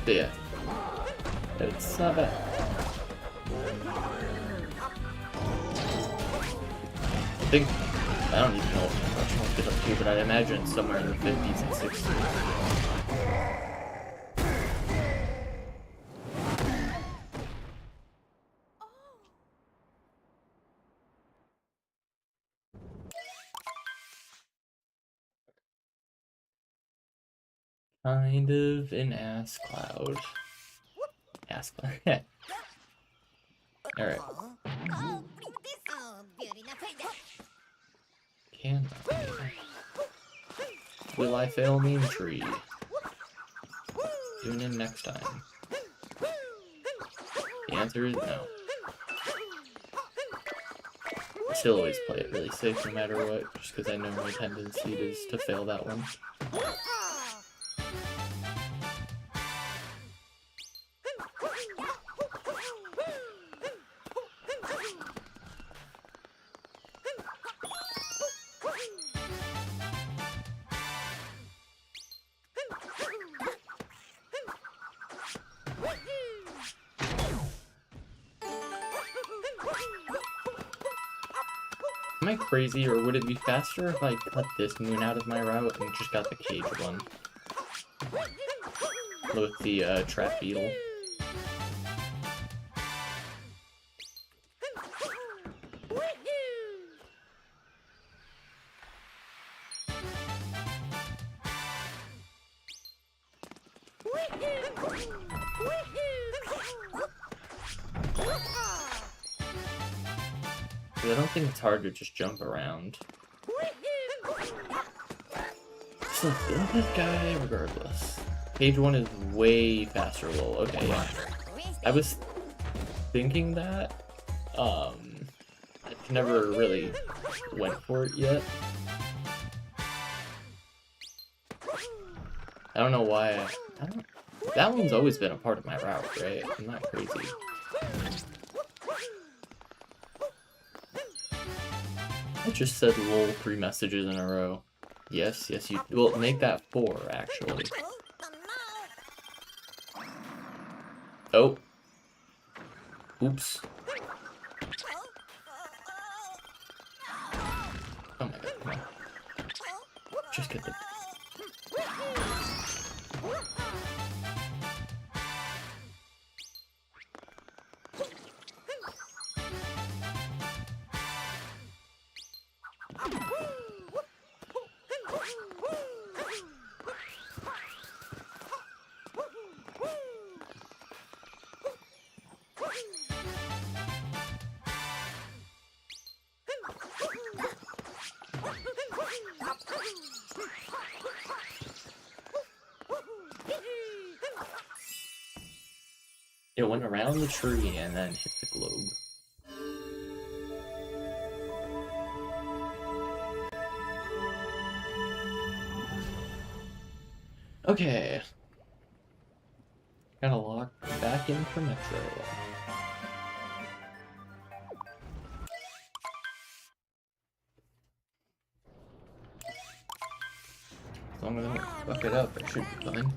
But yeah, it's not bad. I don't even know what much I'll get up to, but I'd imagine somewhere in the 50s and 60s. Kind of an ass cloud. Ass cloud. Alright. Can will I fail mean tree? Tune in next time. The answer is no. I still always play it really safe no matter what, just because I know my tendency is to fail that one. Am I crazy, or would it be faster if I cut this moon out of my route and just got the cage one? With the trap beetle. I don't think it's hard to just jump around. So this guy, regardless. Page 1 is way faster, lol. Okay, yeah. I was thinking that. I never really went for it yet. I don't know why. That one's always been a part of my route, right? I'm not crazy. I just said lol 3 messages in a row. Yes, yes, you... Well, make that 4, actually. Oh. Oops. Oh my god, come on. Just get the... It went around the tree and then hit the globe. Okay. Gotta lock back in for Metro. As long as I don't fuck it up, I should be fine.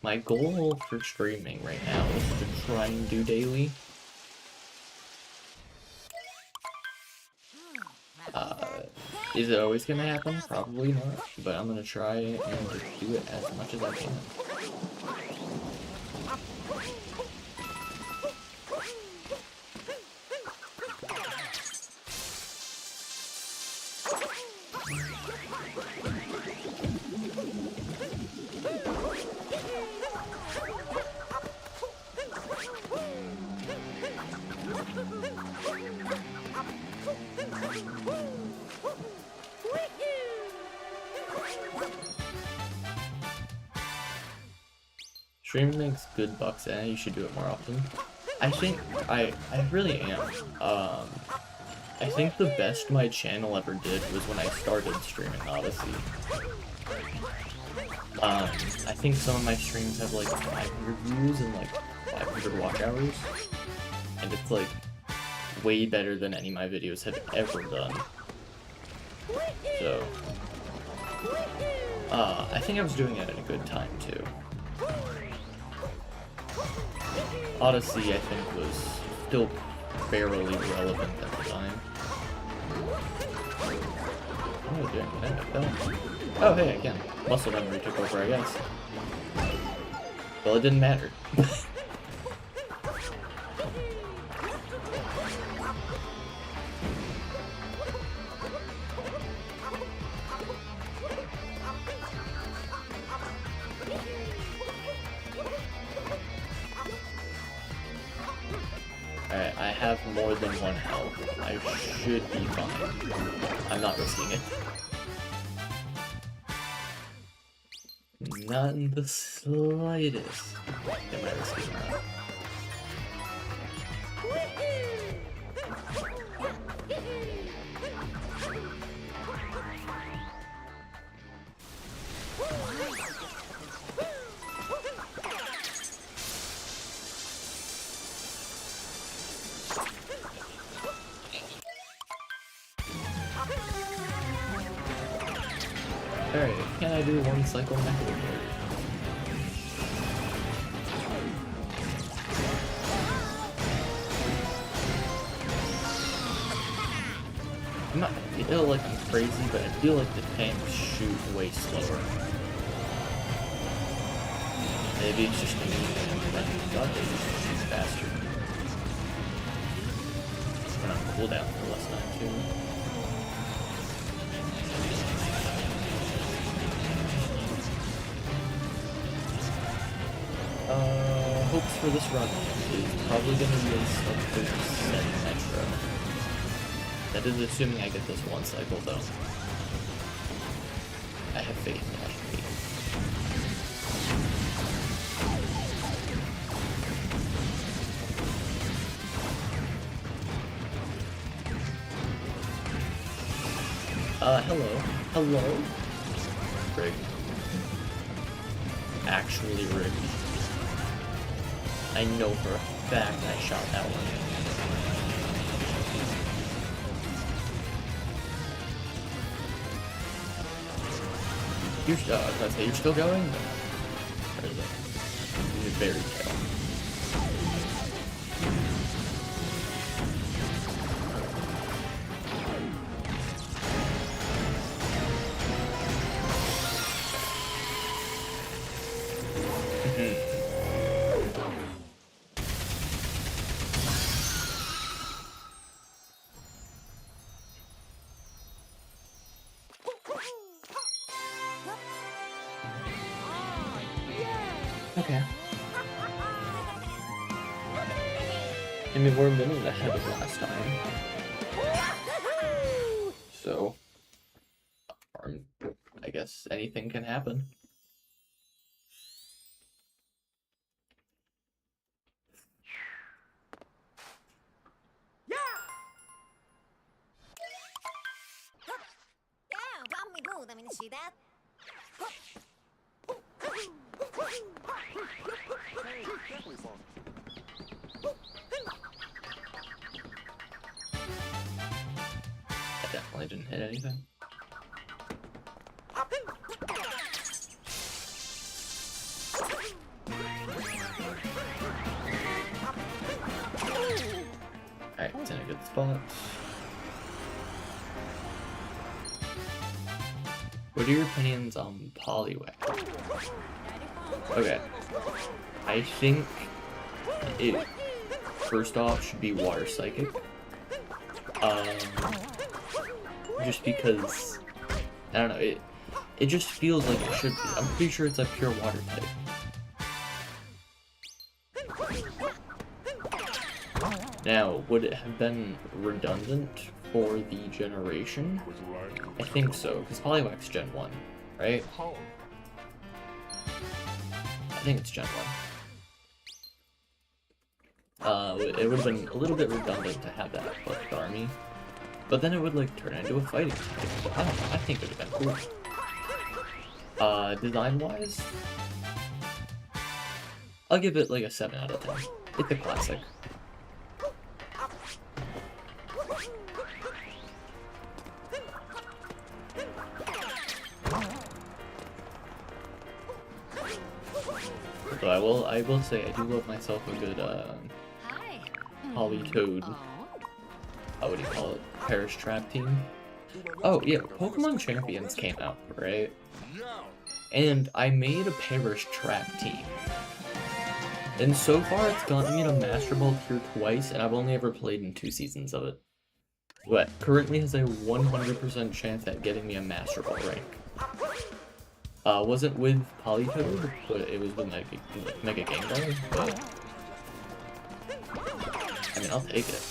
My goal for streaming right now is to try and do daily. Is it always gonna happen? Probably not, but I'm gonna try and do it as much as I can. Stream makes good bucks and you should do it more often. I think I really am. I think the best my channel ever did was when I started streaming Odyssey. I think some of my streams have like 500 views and like 500 watch hours. And it's like way better than any of my videos have ever done. So I think I was doing it at a good time too. Odyssey, I think, was still barely relevant at the time. What am I doing? Did I make that? Oh, hey, again. Muscle memory took over, I guess. Well, it didn't matter. Alright, I have more than one health. I should be fine. I'm not risking it. Not in the slightest. Am I risking that? Alright, can I do one cycle method? I'm not gonna feel like I'm crazy, but I feel like the tanks shoot way slower. Maybe it's just me, and I thought they just shoot faster. But on cooldown for less time too. Hopes for this run is probably going to be a sub-30% Metro. That is assuming I get this one cycle, though. I have faith. I have faith. Hello. Hello? Rigged. Actually rigged. I know for a fact I shot that one. You're still going? very tight. Okay. I mean, we're a minute ahead of last time. So, I guess anything can happen. Let me see that. I definitely didn't hit anything. Alright, it's in a good spot. What are your opinions on Poliwag? Okay. I think it, first off, should be Water Psychic. Just because, I don't know, it just feels like it should be. I'm pretty sure it's a pure water type. Now, would it have been redundant for the generation? I think so, because Poliwag's Gen 1, right? I think it's Gen 1. It would have been a little bit redundant to have that flipped army, but then it would like turn into a fighting type. I don't know, I think it would have been cool. Design-wise, I'll give it like a 7 out of 10. It's a classic. So I will say I do love myself a good Polytoad. What do you call it? Parish Trap team. Oh yeah, Pokemon Champions came out, right? And I made a Parish Trap team. And so far it's gotten me to Master Ball tier twice, and I've only ever played in 2 seasons of it. What currently has a 100% chance at getting me a Master Ball rank. Wasn't with Polytoad, but it was with Mega Game Boy, but I mean, I'll take it.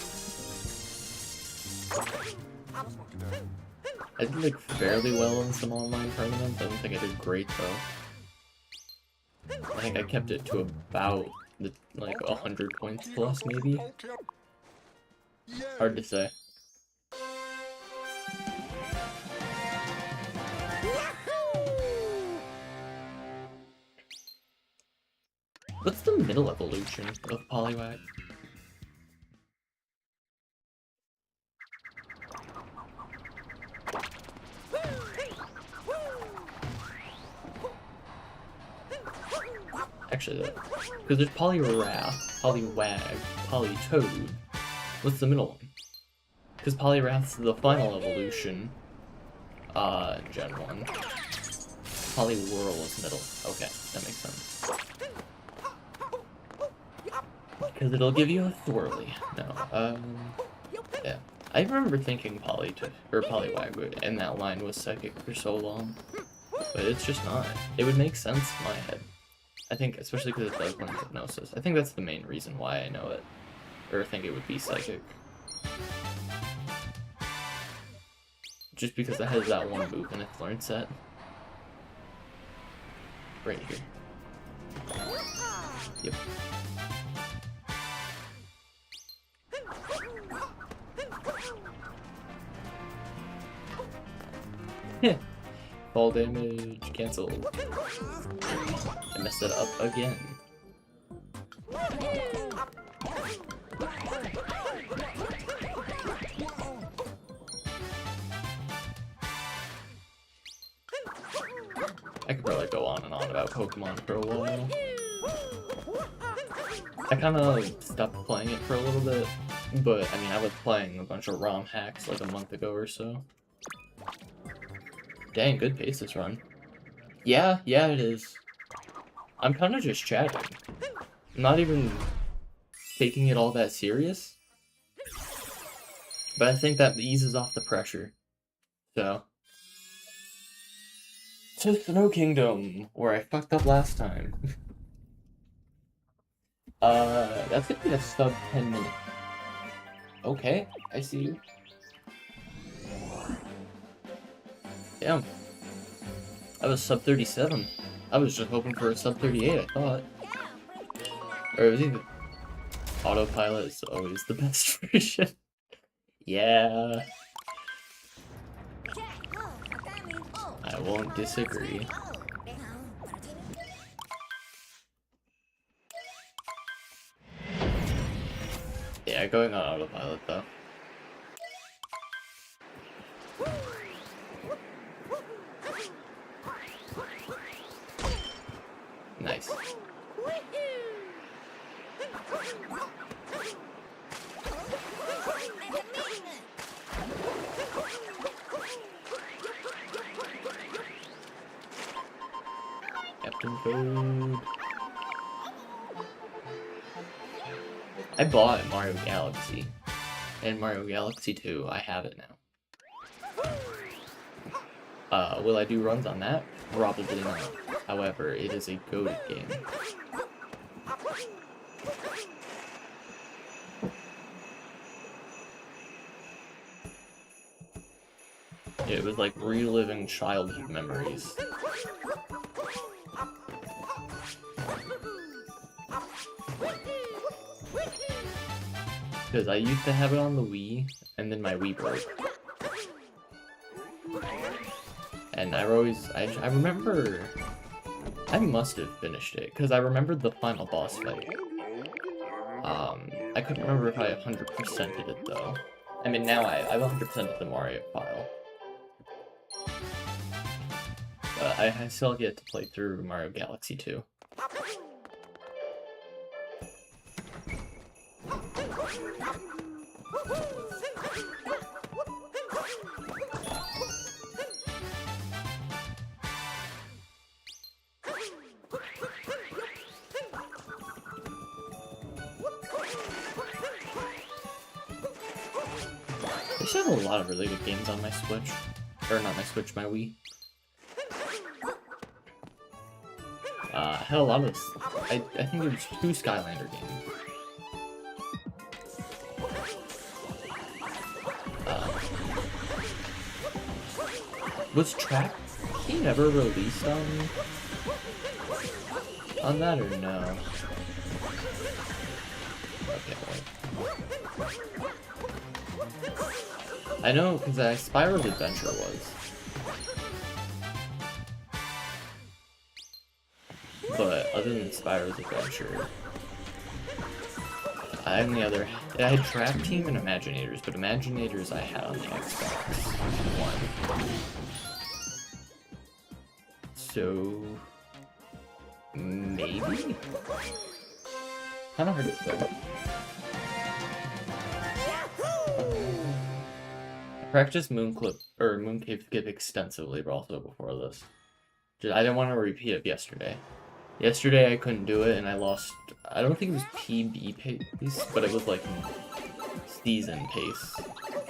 I did like fairly well in some online tournaments. I don't think I did great though. I think I kept it to about like 100 points plus, maybe. Hard to say. What's the middle evolution of Poliwag? Actually, because there's Poliwrath, Poliwag, Polytoad. What's the middle one? Because Poliwrath's the final evolution. Gen 1. Poliwhirl is middle. Okay, that makes sense. Because it'll give you a Thwirly. No, yeah. I remember thinking Poliwag in that line was psychic for so long. But it's just not. It would make sense in my head. I think, especially because it does learn Hypnosis. I think that's the main reason why I know it. Or think it would be psychic. Just because it has that one move in its learn set. Right here. Yep. Fall damage cancelled. I messed it up again. I could probably go on and on about Pokemon for a while. I kind of stopped playing it for a little bit, but I mean, I was playing a bunch of ROM hacks like a month ago or so. Dang, good pace this run. Yeah, it is. I'm kind of just chatting. I'm not even taking it all that serious. But I think that eases off the pressure. So. To Snow Kingdom, where I fucked up last time. That's gonna be a sub 10 minute. Okay, I see you. Damn. I was sub 37. I was just hoping for a sub 38, I thought. Or it was either... Autopilot is always the best version. Yeah. I won't disagree. Yeah, going on autopilot though. Nice. Captain Code. I bought Mario Galaxy. And Mario Galaxy 2, I have it now. Will I do runs on that? Probably not. However, it is a goated game. It was like reliving childhood memories. Because I used to have it on the Wii, and then my Wii broke. And I remember... I must have finished it, because I remembered the final boss fight. I couldn't remember if I 100%ed it, though. I mean, now I've 100%ed the Mario file. But I still get to play through Mario Galaxy 2. I still have a lot of related games on my Switch. Or not my Switch, my Wii. I had a lot of... I think it was 2 Skylander games. Was Track he never released on that or no? Okay, wait. I know because Spyro's Adventure was. But other than Spyro's Adventure, I had Track Team and Imaginators, but Imaginators I had on the Xbox One. So maybe? Kinda hard to say. I practiced Mooncave Skip extensively, but also before this. I didn't want to repeat it yesterday. Yesterday I couldn't do it and I lost, I don't think it was PB pace, but it was like season pace.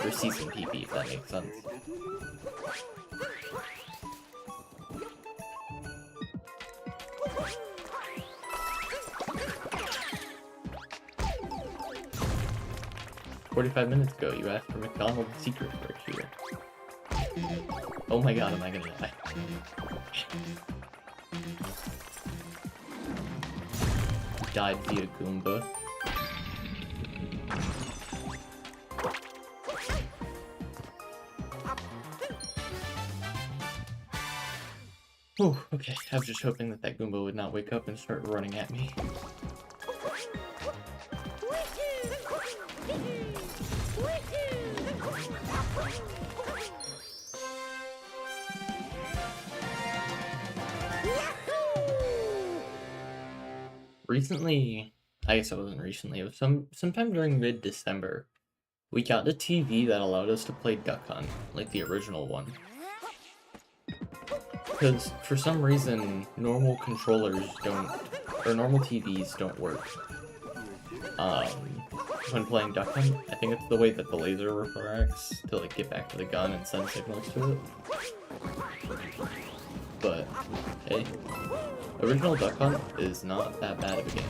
Or season PB, if that makes sense. "45 minutes ago, you asked for McDonald's secret for here." Oh my god, am I gonna die? Died via Goomba. Oh, okay. I was just hoping that Goomba would not wake up and start running at me. Recently, I guess it wasn't recently. It was sometime during mid-December. We got a TV that allowed us to play Duck Hunt, like the original one. Because for some reason, normal controllers don't, or normal TVs don't work. When playing Duck Hunt, I think it's the way that the laser refracts to like get back to the gun and send signals to it. But hey, original Duck Hunt is not that bad of a game.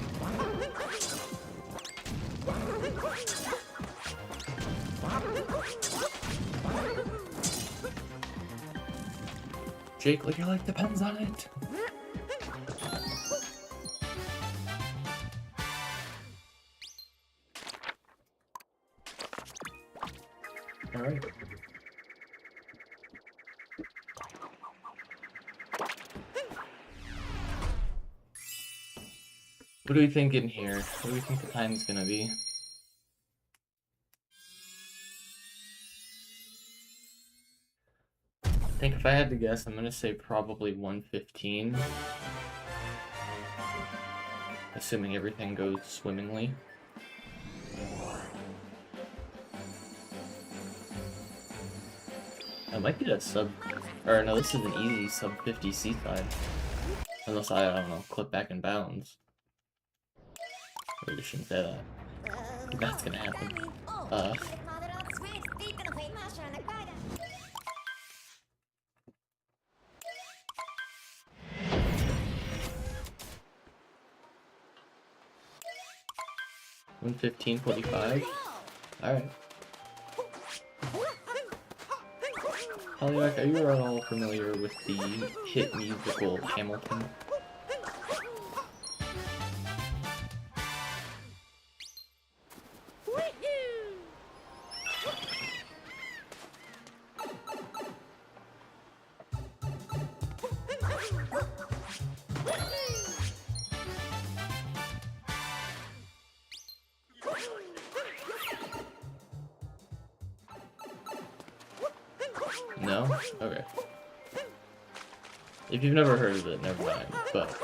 Jake, like your life depends on it. Alright. What do we think in here? What do we think the time's gonna be? I think if I had to guess, I'm gonna say probably 1:15. Assuming everything goes swimmingly. I might get a sub, or no, this is an easy sub 50 seaside. Unless I don't know, clip back in bounds. Maybe I shouldn't say that. That's gonna happen. $1:15.45. Alright. Hollywood, are you at all familiar with the hit musical Hamilton? No? Okay. If you've never heard of it, never mind. But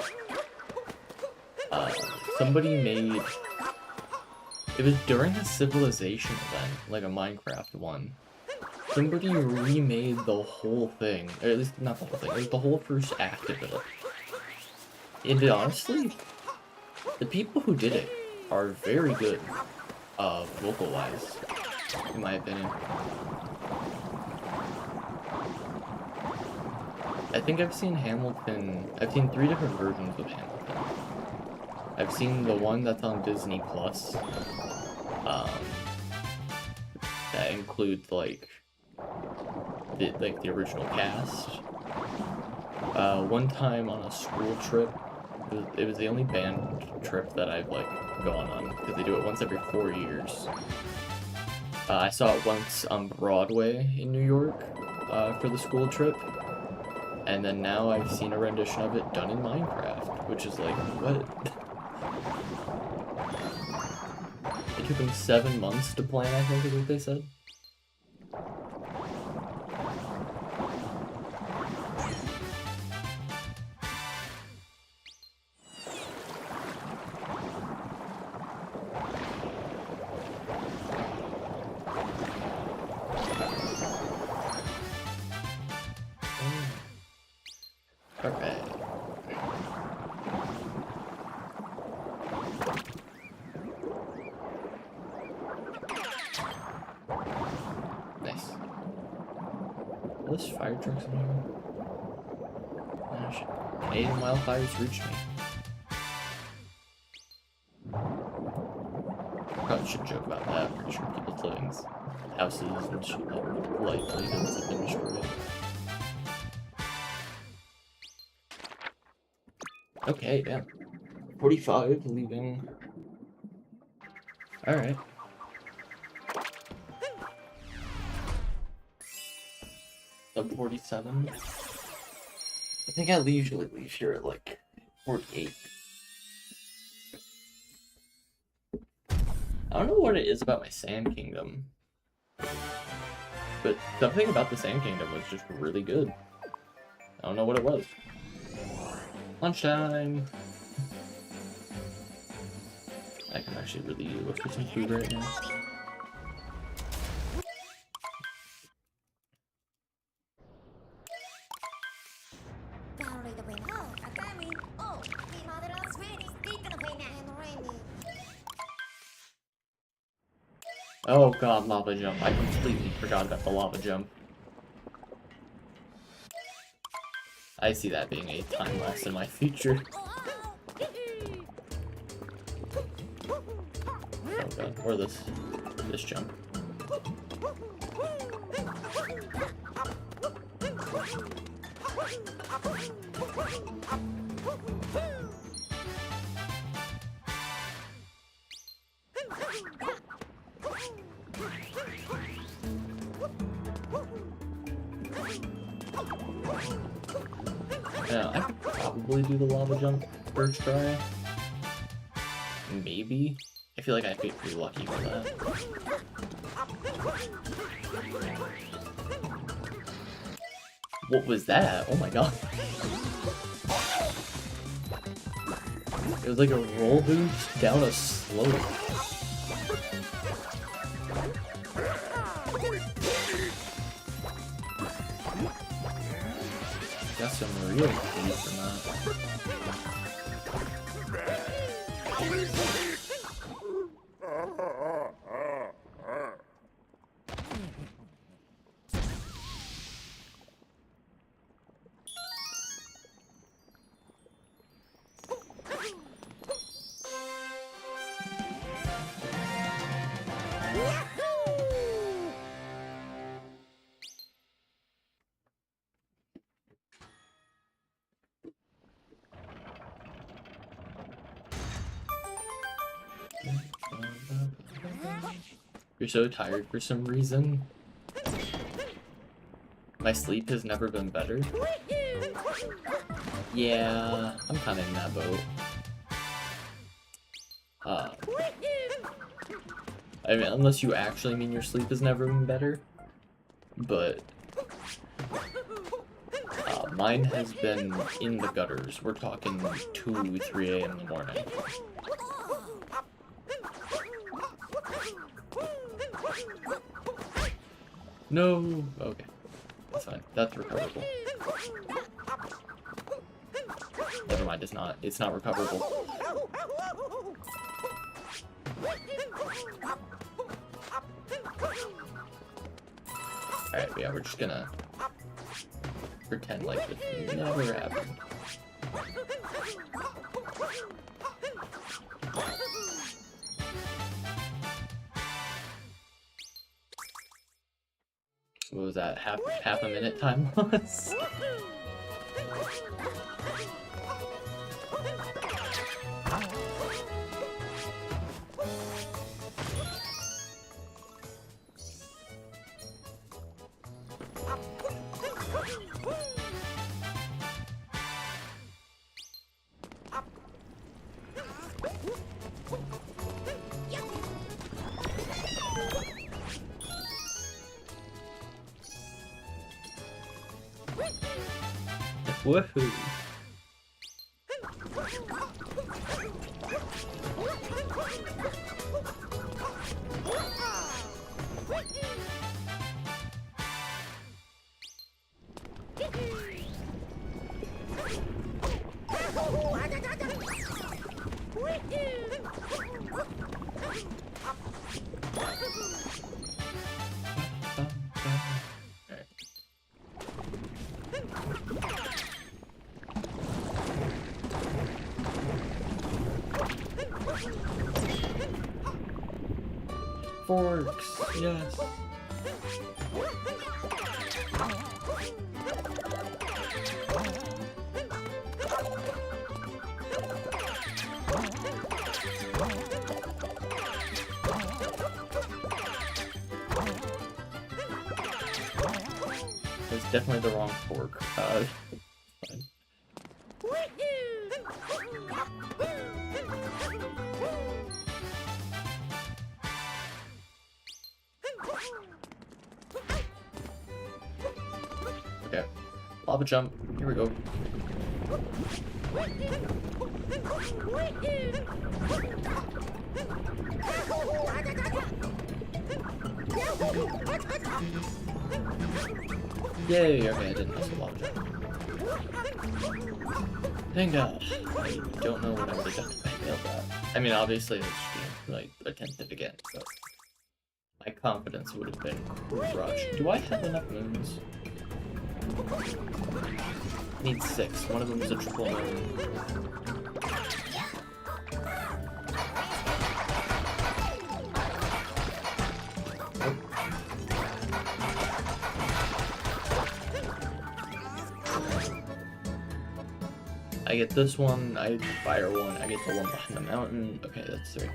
somebody made, it was during a Civilization event, like a Minecraft one. Somebody remade the whole thing, or at least not the whole thing, it was the whole first act of it. And honestly, the people who did it are very good, vocal-wise, in my opinion. I think I've seen Hamilton, I've seen 3 different versions of Hamilton. I've seen the one that's on Disney Plus, that includes like the original cast. One time on a school trip, it was the only band trip that I've like gone on, because they do it once every 4 years. I saw it once on Broadway in New York, for the school trip. And then now I've seen a rendition of it done in Minecraft, which is like, what? It took them 7 months to plan, I think is what they said. Okay. Nice. Those fire trucks in here? Gosh, Canadian wildfires reached me. Probably should joke about that. I'm pretty sure people's livings, houses, and shit like livelihoods have been destroyed. Okay, damn. 45 leaving. Alright. Sub 47. I think I usually leave here at like 48. I don't know what it is about my Sand Kingdom, but something about the Sand Kingdom was just really good. I don't know what it was. Lunchtime! I can actually really look for some food right now. Oh god, lava jump. I completely forgot about the lava jump. I see that being a time loss in my future. Oh god, or this jump. Yeah, I could probably do the lava jump first try. Maybe. I feel like I'd be pretty lucky for that. What was that? Oh my god. It was like a roll boost down a slope. Got some real keys from that. You're so tired for some reason. My sleep has never been better. Yeah, I'm kind of in that boat. I mean, unless you actually mean your sleep has never been better. But mine has been in the gutters. We're talking 2, 3 a.m. in the morning. No! Okay. That's fine. That's recoverable. Never mind, it's not recoverable. Alright, yeah, we're just gonna pretend like this never happened. What was that? Half a minute time loss? Woohoo! Forks, yes. That's definitely the wrong fork. Fine. Okay, lava jump. Here we go. Yay, okay, I didn't miss a lot. Thank God. I don't know what I would have done if I failed that. I mean, obviously, I should like attempt it again, but my confidence would have been crushed. Do I have enough moons? I need 6. One of them is a triple moon. I get this one, I fire one, I get the one behind the mountain. Okay, that's 3.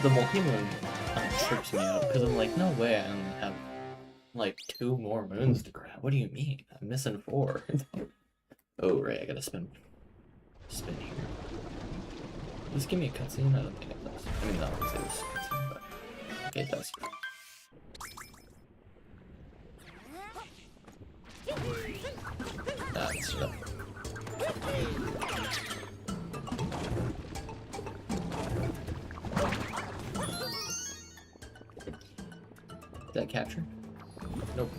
The multi-moon trips me out, because I'm like, no way I only have like 2 more moons to grab. What do you mean? I'm missing 4. Oh, right, I gotta spin here. Just give me a cutscene? I don't think it does. I mean, not say this cutscene, but okay, it does. That's stuff. Is that capture? Nope.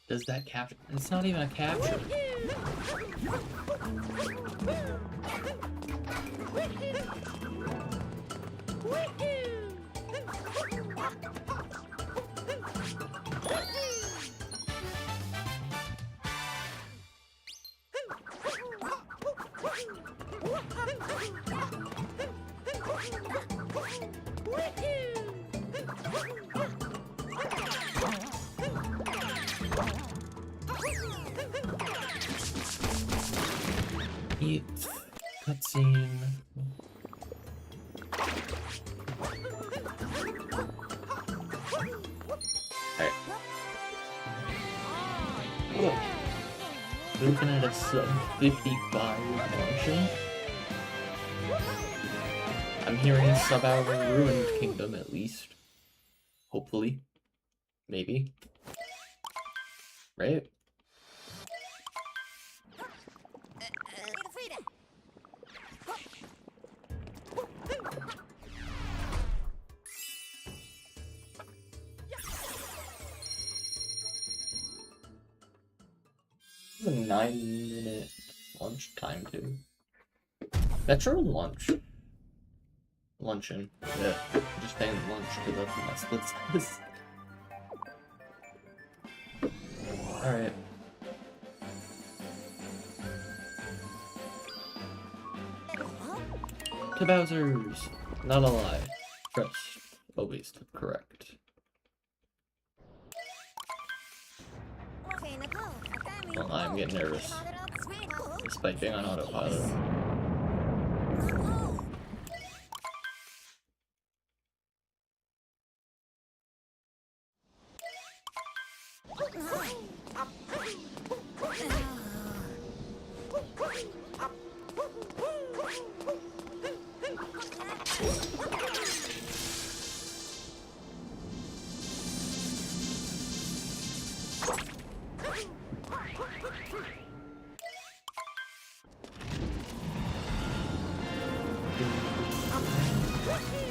Does that capture? It's not even a capture. Eat. Cutscene. Alright. Cool. Looking at a sub 55 launching. I'm hearing a sub-hour Ruined Kingdom at least. Hopefully. Maybe. Right? It's a 9-minute lunch time too. Metro lunch. Luncheon. Yeah. Just paying lunch because that's what my split says. Alright. To Bowser's. Not a lie. Trust. Always correct. Well, I'm getting nervous. Despite being on autopilot.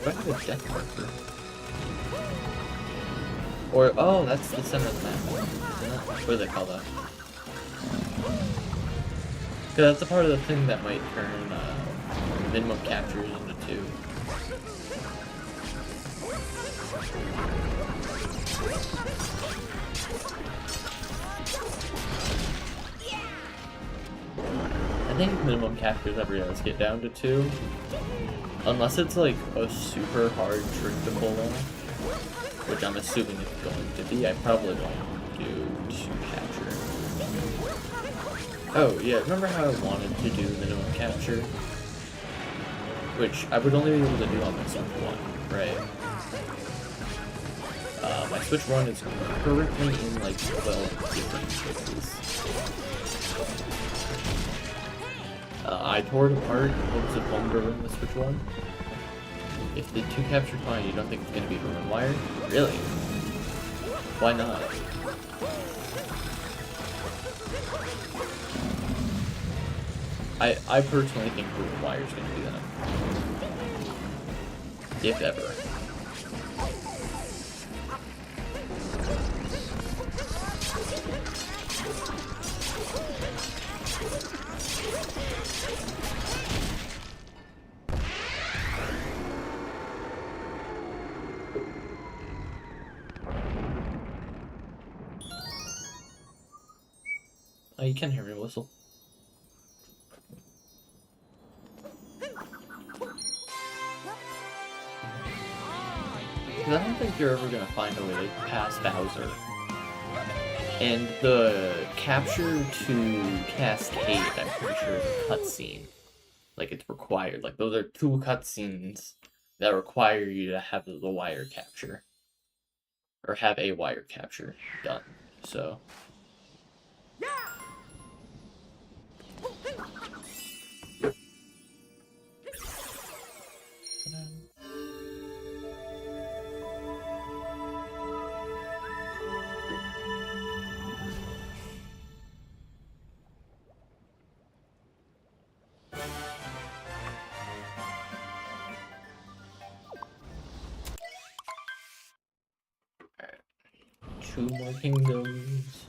Do I have a death marker? Or, oh, that's the center of the map. What do they call that? Because that's a part of the thing that might turn minimum captures into 2. I think minimum captures every does get down to 2. Unless it's like a super hard trick to pull off, which I'm assuming it's going to be. I probably won't do 2 capture. Oh yeah, remember how I wanted to do minimum capture? Which I would only be able to do on my Switch 1, right? My Switch 1 is currently in like 12 different switches. I tore it apart in hopes of home to ruin the Switch 1. If the 2 capture fine, you don't think it's going to be ruin wired? Really? Why not? I personally think Blue Wire's gonna do that. If ever. Oh, you can hear me whistle. Because I don't think you're ever going to find a way to pass Bowser. And the capture to Cascade, I'm pretty sure is a cutscene. Like, it's required. Like, those are 2 cutscenes that require you to have the wire capture. Or have a wire capture done. So... Alright. 2 more kingdoms.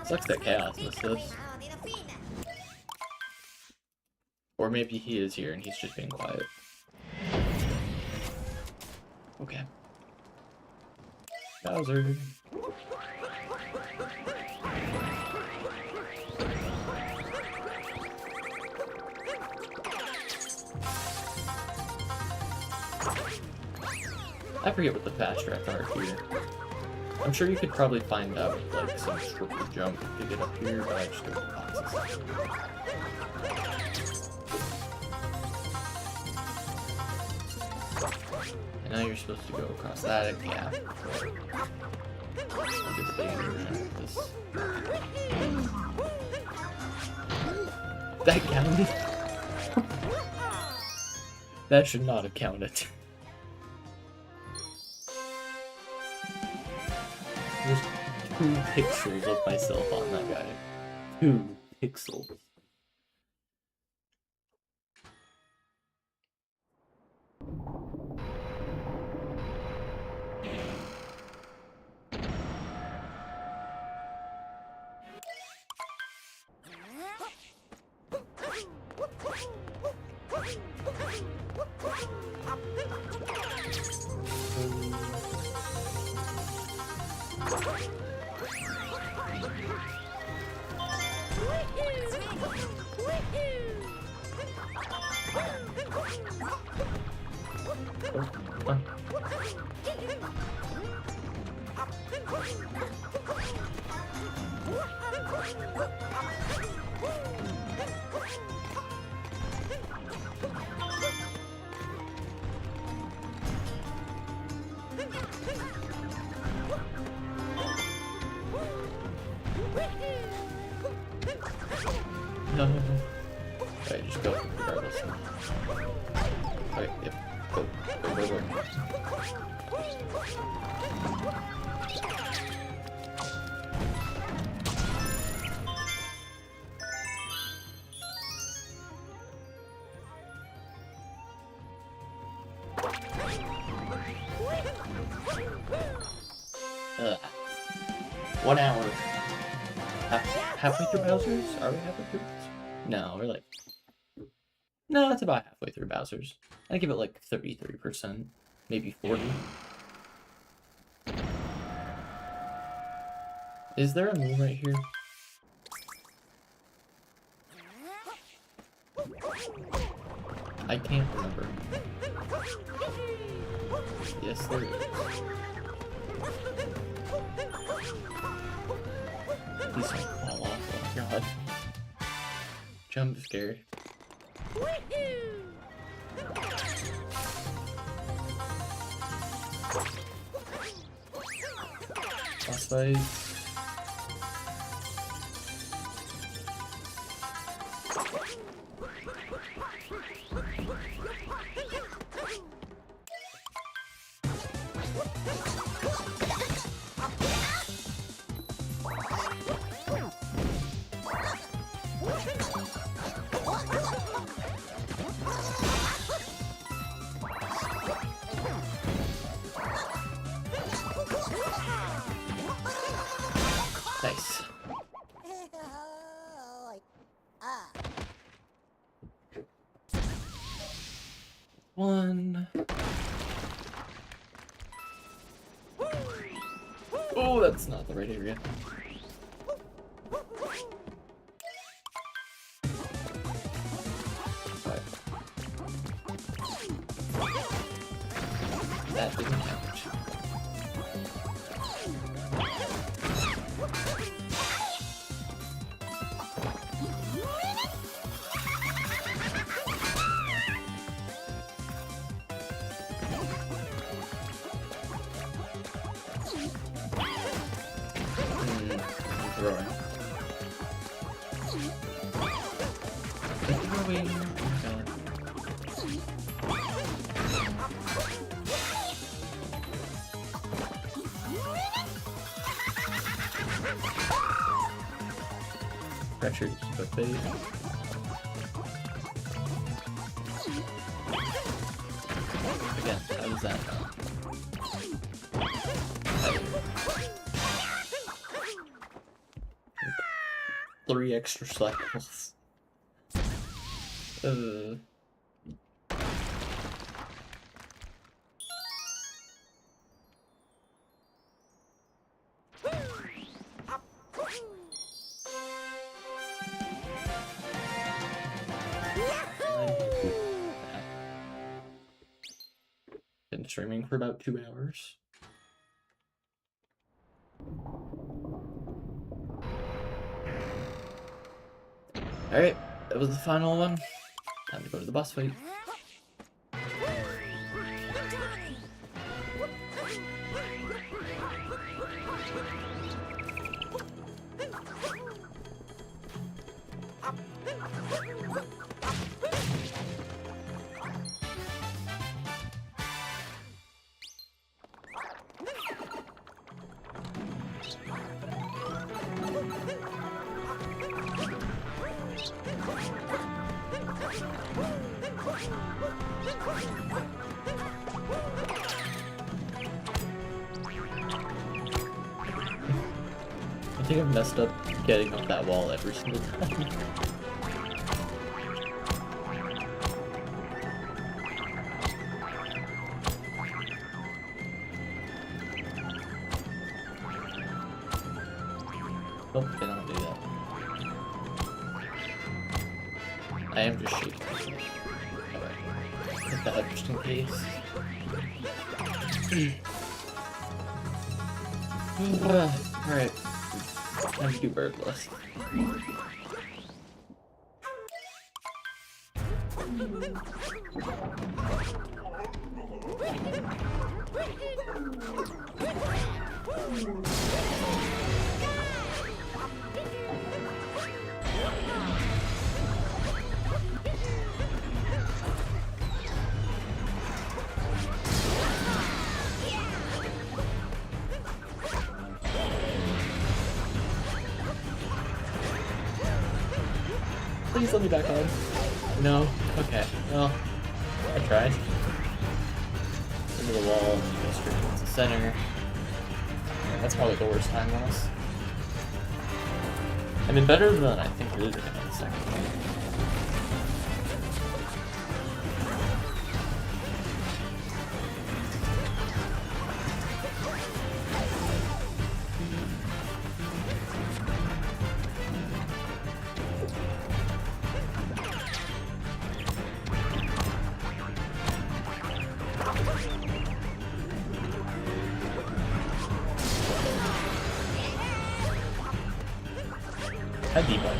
Sucks that Chaos missed this. Or maybe he is here and he's just being quiet. Okay. Bowser. I forget what the fast track are here. I'm sure you could probably find out like some triple jump to get up here, but I just don't know. And now you're supposed to go across that gap. I'll get the big version of this. That counted? That should not have counted. There's 2 pixels of myself on that guy. 2 pixels. No. Alright, just go regardless. Okay, yep. Go. Ugh. 1 hour. Halfway through Bowser's? Are we halfway through Bowser's? No, we're like... No, it's about halfway through Bowser's. I give it like 33%. Maybe 40. Is there a moon right here? I can't remember. Yes, there is. Please don't fall off. Oh god. Jump scare. Boss fight. that's not the right area. But that didn't count. Throwing. Throwing. Pressure to keep up bait. Again, how does that go? 3 extra cycles. Been streaming for about 2 hours. Alright, that was the final one. Time to go to the boss fight. I think I've messed up getting up that wall every single time. Oh, they don't do that. I am just shaking. Alright. Put that just in case. Alright. Time to do birdless. Please let me back on. No? Okay. Well, I tried. Into the wall, and you go straight towards the center. Yeah, that's probably the worst time loss. I mean, better than I think losing it on the second one. Hi, D-Bug.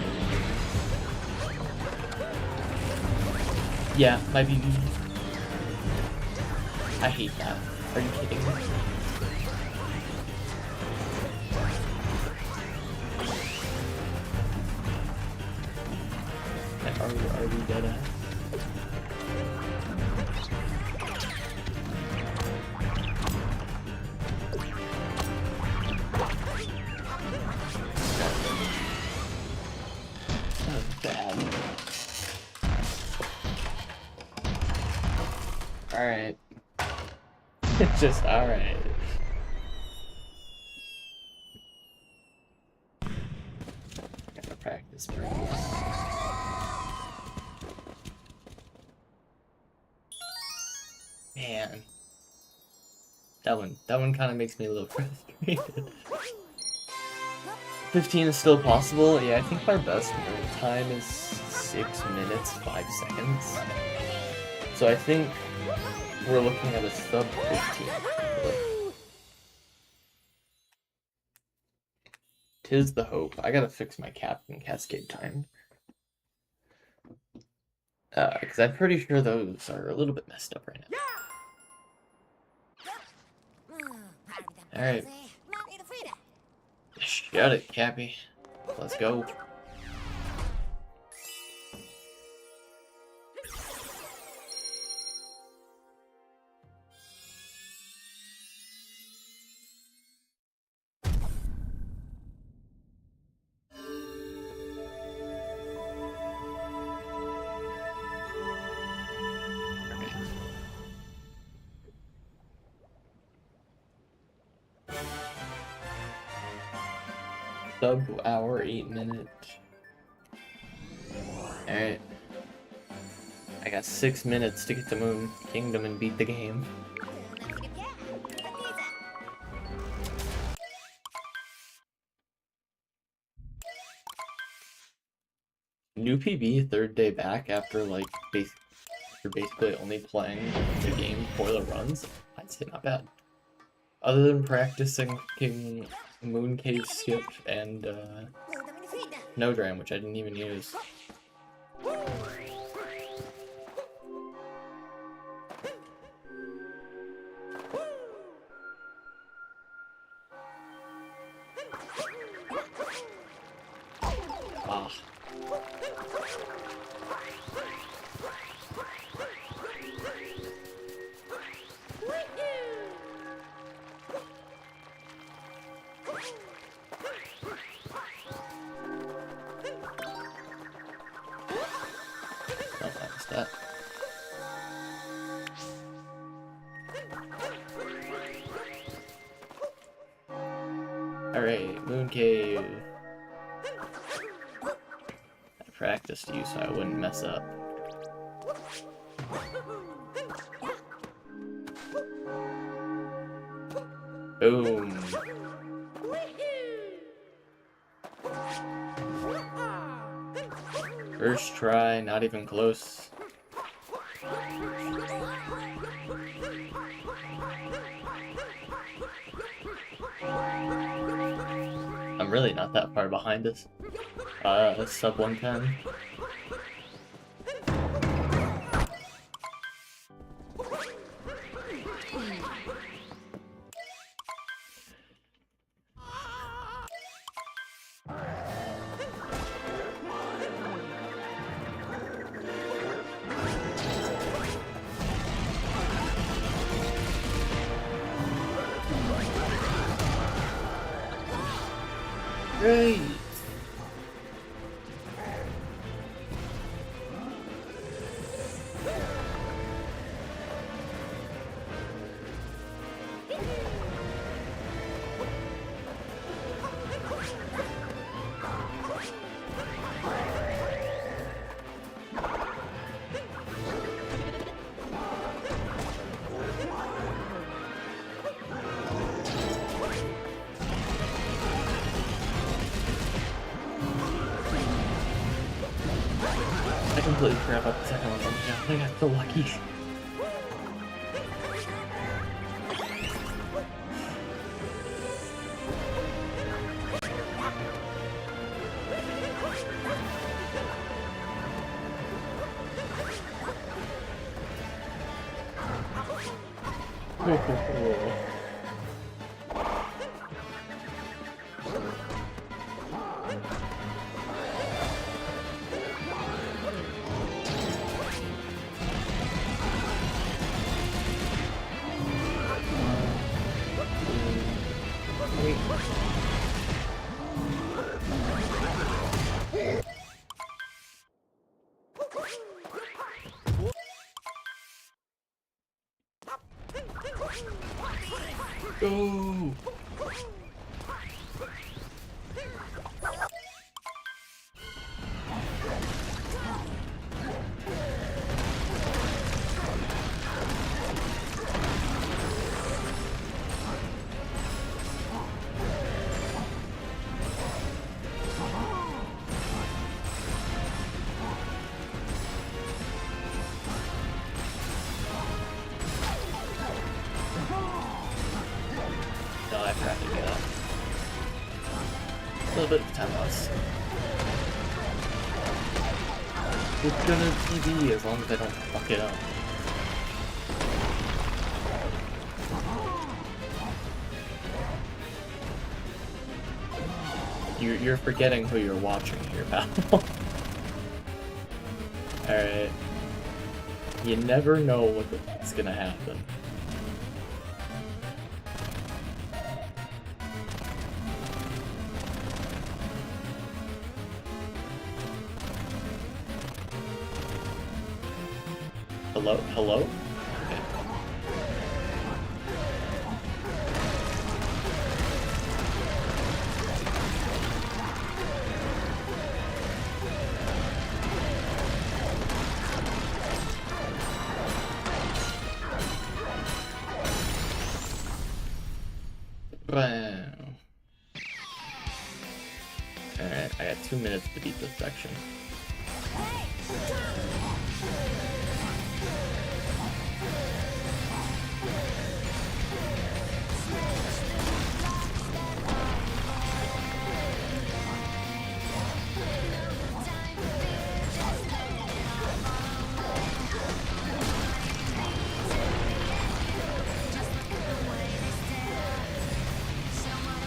Yeah, my BB. I hate that. Are you kidding me? Like, are we dead ass? Alright. It's just alright. Gotta practice for this. Man. That one kind of makes me a little frustrated. 15 is still possible. Yeah, I think my best moon time is 6 minutes 5 seconds. So I think we're looking at a sub 15. Tis the hope. I gotta fix my Captain Cascade time. Because I'm pretty sure those are a little bit messed up right now. Alright. Shut it, Cappy. Let's go. Sub-hour, 8 minute. Alright. I got 6 minutes to get to Moon Kingdom and beat the game. New PB, third day back after like basically only playing the game for the runs. I'd say not bad. Other than practicing Moon Cave Skip and Snowdram, which I didn't even use. Ah. That. Alright, Moon Cave. I practiced you so I wouldn't mess up. Boom. First try, not even close. I'm really not that far behind us. Sub 110. Great! I completely forgot about the second one. I got so lucky. Go! little bit of time loss. It's gonna TV as long as I don't fuck it up. You're forgetting who you're watching here, pal. Alright. You never know what's gonna happen. Hello? Hello? Okay. Wow. Alright, I got 2 minutes to beat this section.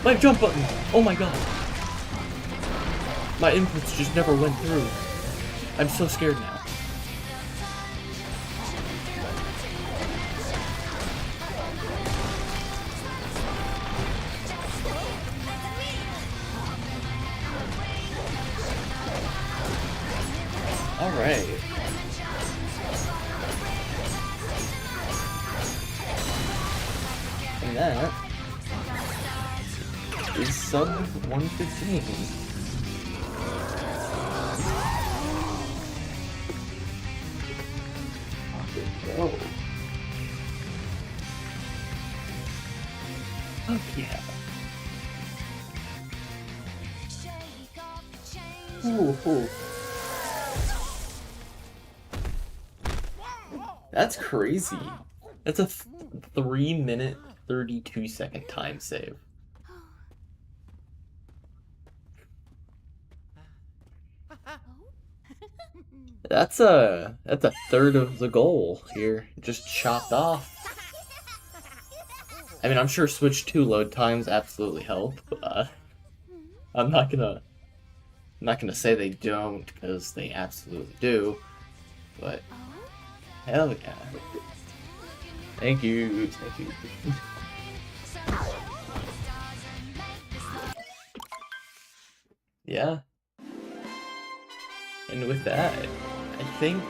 My jump button! Oh my god! My inputs just never went through. I'm so scared now. Alright. And that is sub 115. Oh. Fuck yeah. Ooh. That's crazy. That's a 3-minute, 32-second time save. That's a third of the goal here, just chopped off. I mean, I'm sure Switch 2 load times absolutely help. I'm not gonna say they don't, because they absolutely do. But hell yeah! Thank you. Yeah. And with that, I think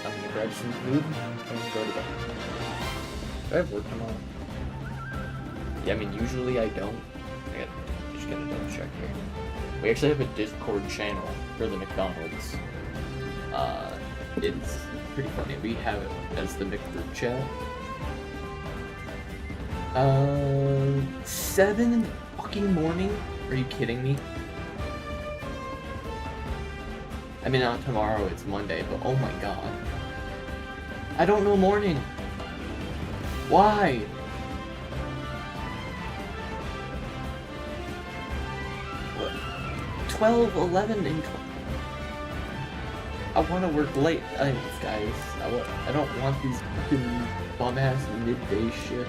I'm gonna grab some food and go to bed. Do I have work tomorrow? Yeah, I mean, usually I don't. Just gonna double check here. We actually have a Discord channel for the McDonald's. It's pretty funny. We have it as the McGroup chat. 7 in the fucking morning? Are you kidding me? I mean, not tomorrow, it's Monday, but oh my god. I don't know morning. Why? What? 12, 11, and 12. I want to work late nights, guys. I don't want these fucking bum-ass midday shit.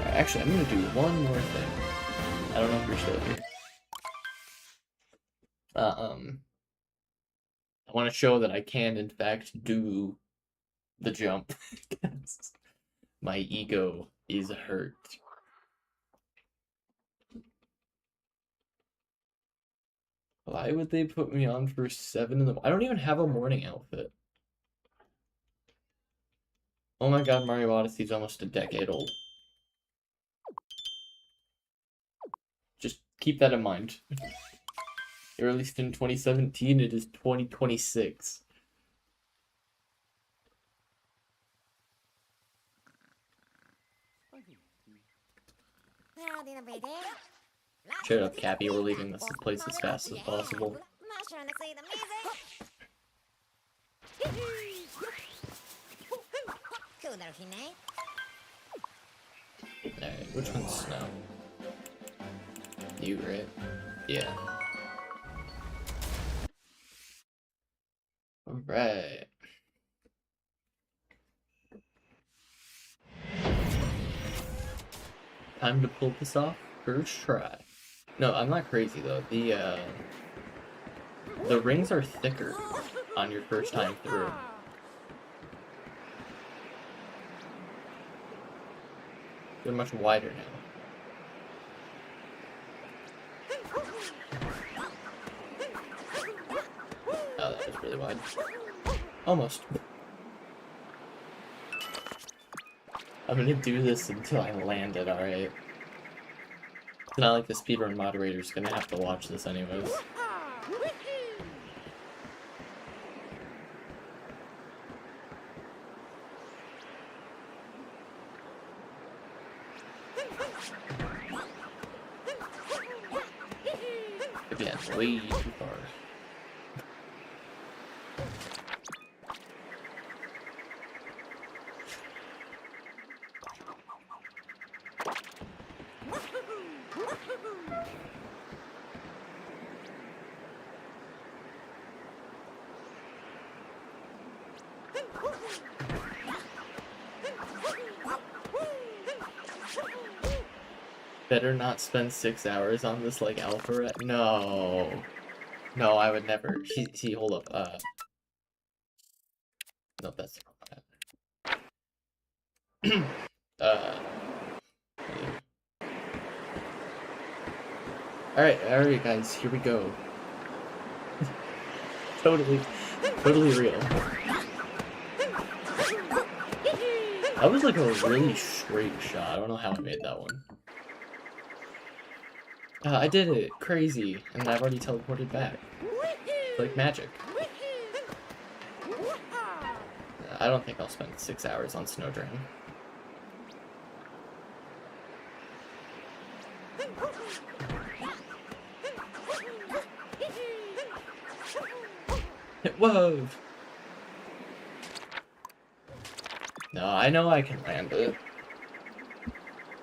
Actually, I'm gonna do one more thing. I don't know if you're still here. I want to show that I can, in fact, do the jump. My ego is hurt. Why would they put me on for 7 in the... I don't even have a morning outfit. Oh my god, Mario Odyssey is almost a decade old. Just keep that in mind. It released in 2017, it is 2026. Shut up, Cappy, we're leaving this place as fast as possible. Alright. Which one's snow? You, right? Yeah. Alright. Time to pull this off. First try. No, I'm not crazy though. The rings are thicker on your first time through. They're much wider now. Oh, that was really wide. Almost. I'm gonna do this until I land it, alright? It's not like the speedrun moderator's gonna have to watch this anyways. Again, way too far. Better not spend 6 hours on this like alpha. No. No, I would never. See, hold up. No, that's the wrong one. Alright, guys, here we go. Totally real. That was like a really straight shot. I don't know how I made that one. I did it! Crazy! And I've already teleported back. Like magic. I don't think I'll spend 6 hours on Snowdram. Whoa! No, I know I can land it.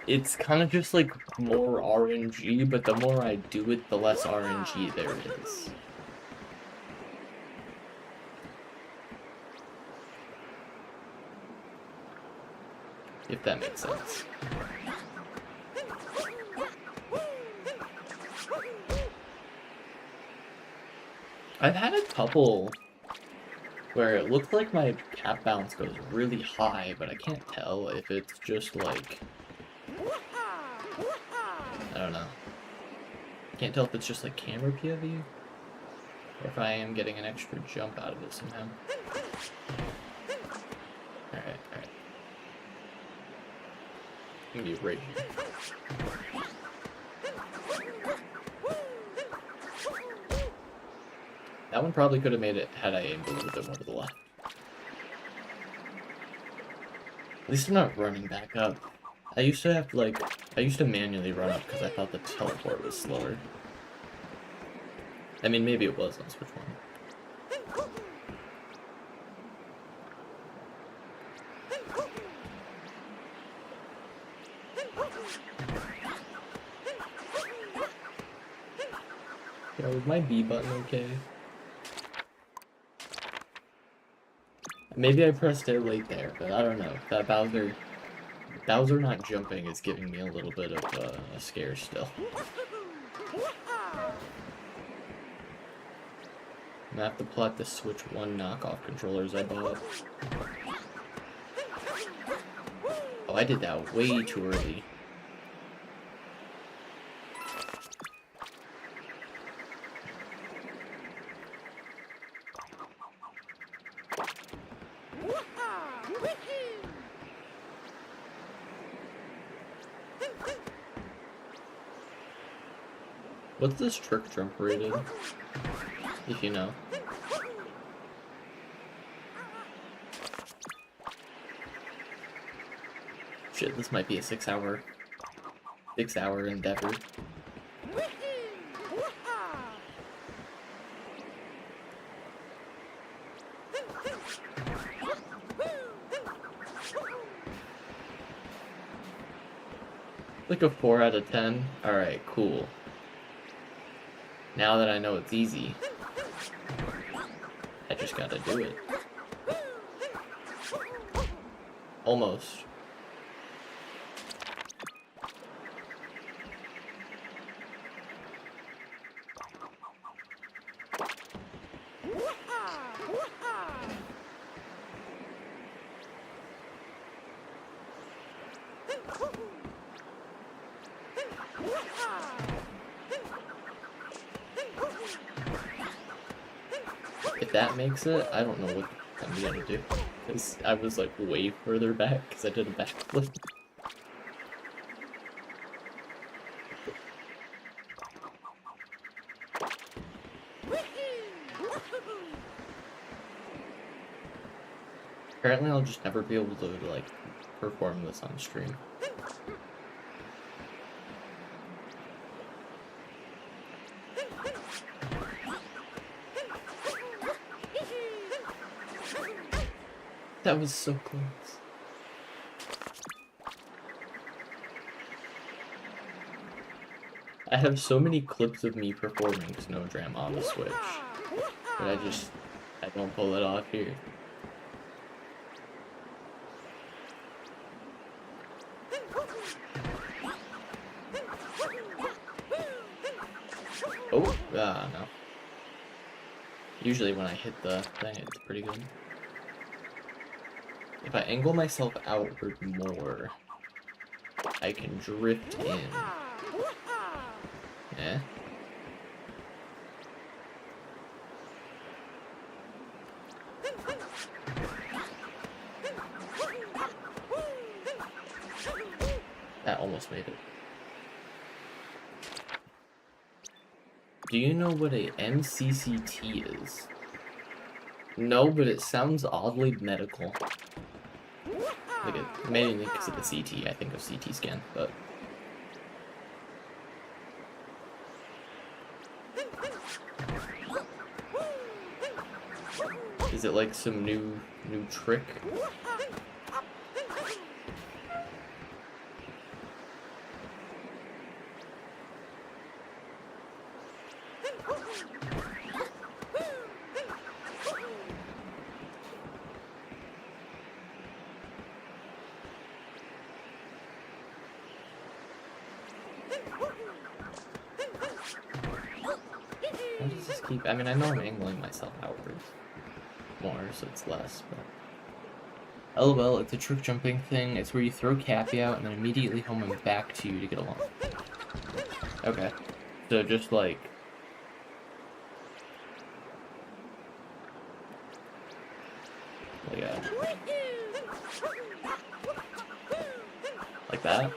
It's kind of just like more RNG, but the more I do it, the less RNG there is. If that makes sense. I've had a couple where it looks like my cap bounce goes really high, but I can't tell if it's just like... I don't know. Can't tell if it's just like camera POV, or if I am getting an extra jump out of it somehow. Alright. I'm gonna be right here. That one probably could have made it had I aimed a little bit more to the left. At least I'm not running back up. I used to manually run up because I thought the teleport was slower. I mean, maybe it was on Switch 1. Yeah, was my B button okay? Maybe I pressed it late there, but I don't know. That Bowser not jumping is giving me a little bit of a scare still. I'm gonna have to plot the Switch 1 knockoff controllers I bought. Oh, I did that way too early. What's this trick jump rated? If you know. Shit, this might be a 6 hour endeavor. Like a 4 out of 10. Alright, cool. Now that I know it's easy, I just gotta do it. Almost. If that makes it, I don't know what I'm gonna do. Because I was like way further back because I did a backflip. Apparently I'll just never be able to like perform this on stream. That was so close. I have so many clips of me performing Snowdram on the Switch, but I don't pull it off here. Oh, no. Usually when I hit the thing, it's pretty good. If I angle myself outward more, I can drift in. Eh? That almost made it. Do you know what a MCCT is? No, but it sounds oddly medical. Like mainly because of the CT, I think of CT scan, but... Is it like some new trick? Why does this keep... I mean, I know I'm angling myself outwards more, so it's less, but... LOL, it's a trick jumping thing. It's where you throw Cappy out and then immediately home him back to you to get along. Okay. So just like... Like that?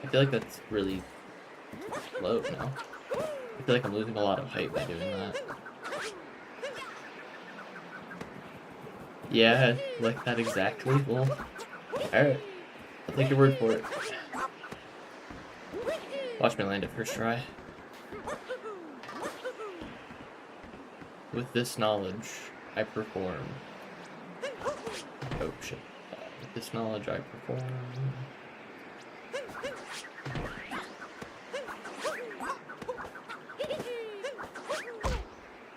I feel like that's really low now. I feel like I'm losing a lot of height by doing that. Yeah, like that exactly. Well, alright. I'll take your word for it. Watch me land it first try. With this knowledge, I perform. Oh shit. With this knowledge, I perform.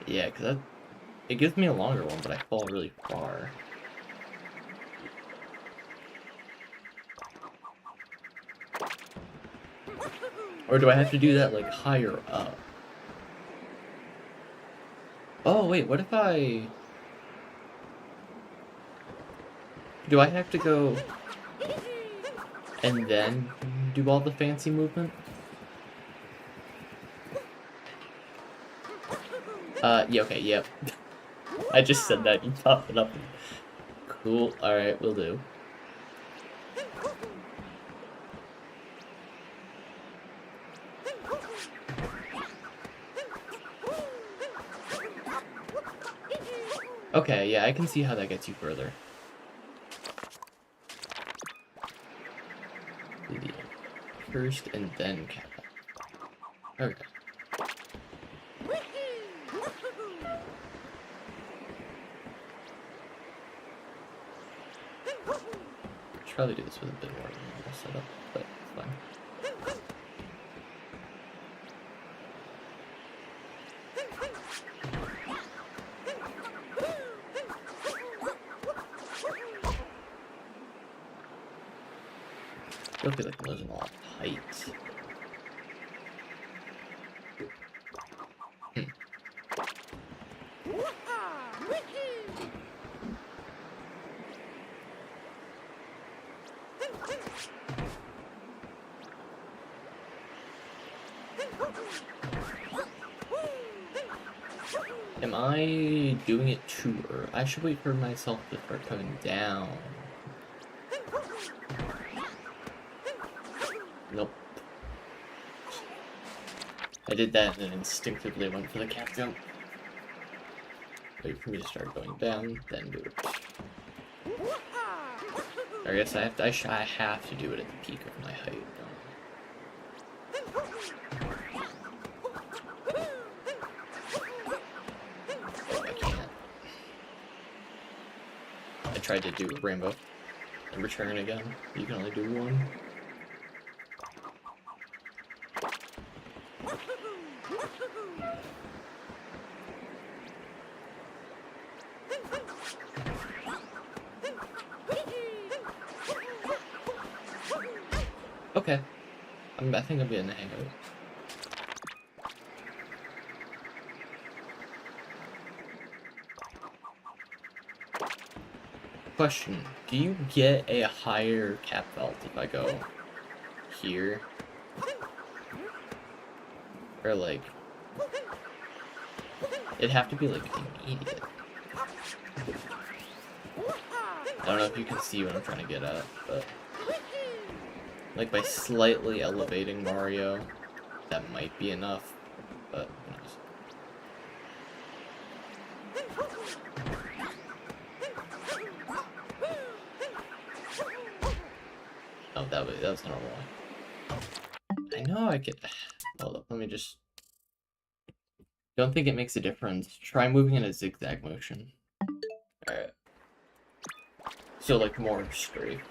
Yeah, because it gives me a longer one, but I fall really far. Or do I have to do that, like, higher up? Oh, wait, what if I... Do I have to go... and then do all the fancy movement? Yeah, okay, yep. I just said that, you pop it up. Cool, alright, will do. Okay, yeah, I can see how that gets you further. first and then cap it. Okay. Should probably do this with a bit more normal setup, but it's fine. I feel like I'm losing a lot of height. Am I doing it too early? I should wait for myself to start coming down. Nope. I did that and then instinctively went for the cap jump. Wait for me to start going down, then do it. I guess I have to do it at the peak of my height. Oh, I can't. I tried to do a rainbow and return again. You can only do one. Okay. I think I'm getting the hang of it. Question. Do you get a higher cap vault if I go here? Or like... It'd have to be like immediate. I don't know if you can see what I'm trying to get at, but... Like, by slightly elevating Mario, that might be enough, but who knows. Oh, that was not wrong. I know I could... Hold up, let me just... Don't think it makes a difference. Try moving in a zigzag motion. Alright. So, like, more straight.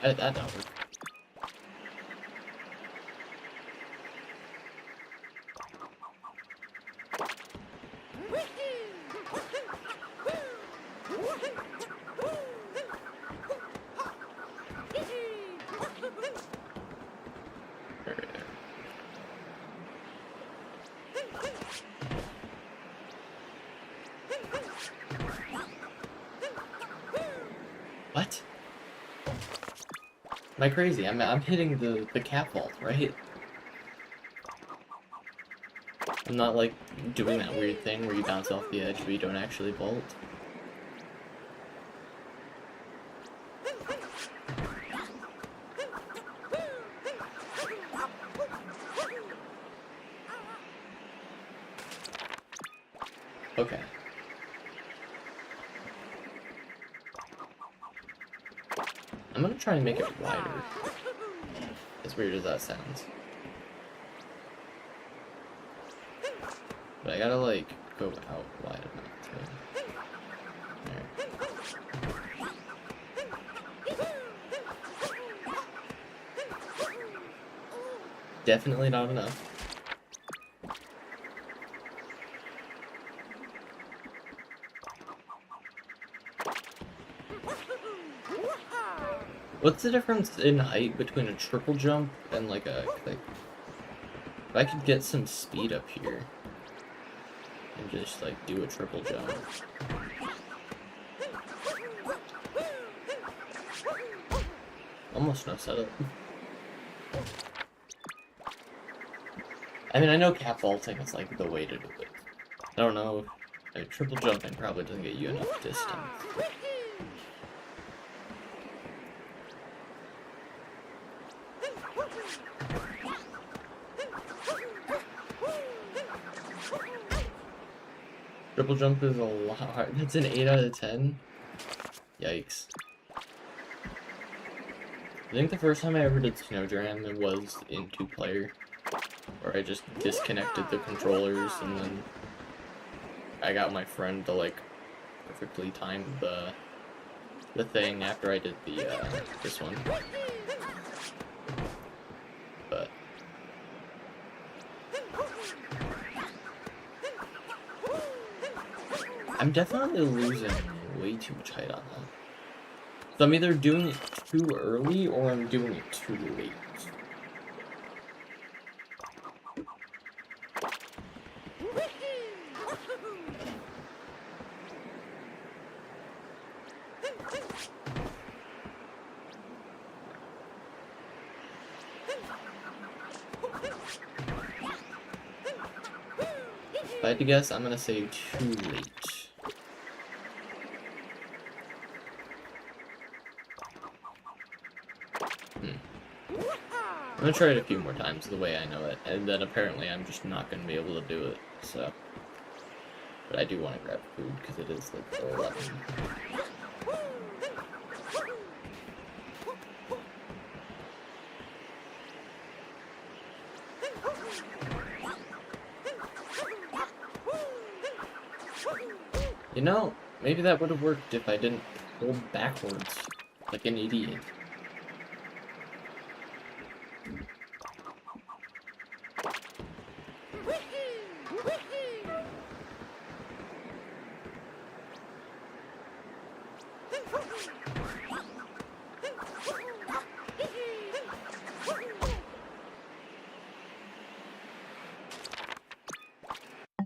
That don't work. What? Am I crazy? I'm hitting the cap vault, right? I'm not like doing that weird thing where you bounce off the edge but you don't actually vault. Okay. I'm gonna try and make it wider. As weird as that sounds. But I gotta, like, go out wide enough to... There. Definitely not enough. What's the difference in height between a triple jump and like a if I could get some speed up here and just like do a triple jump. Almost no setup. I mean, I know cap vaulting is like the way to do it. I don't know. I mean, triple jumping probably doesn't get you enough distance. Triple jump is a lot hard. That's an 8 out of 10. Yikes. I think the first time I ever did Snowdram, it was in 2-player. Where I just disconnected the controllers and then I got my friend to like perfectly time the thing after I did the this one. But I'm definitely losing way too much height on that. So I'm either doing it too early or I'm doing it too late. If I had to guess, I'm gonna say too late. I'm gonna try it a few more times the way I know it, and then apparently I'm just not gonna be able to do it, so. But I do want to grab food, because it is like 4:11. You know, maybe that would have worked if I didn't hold backwards like an idiot.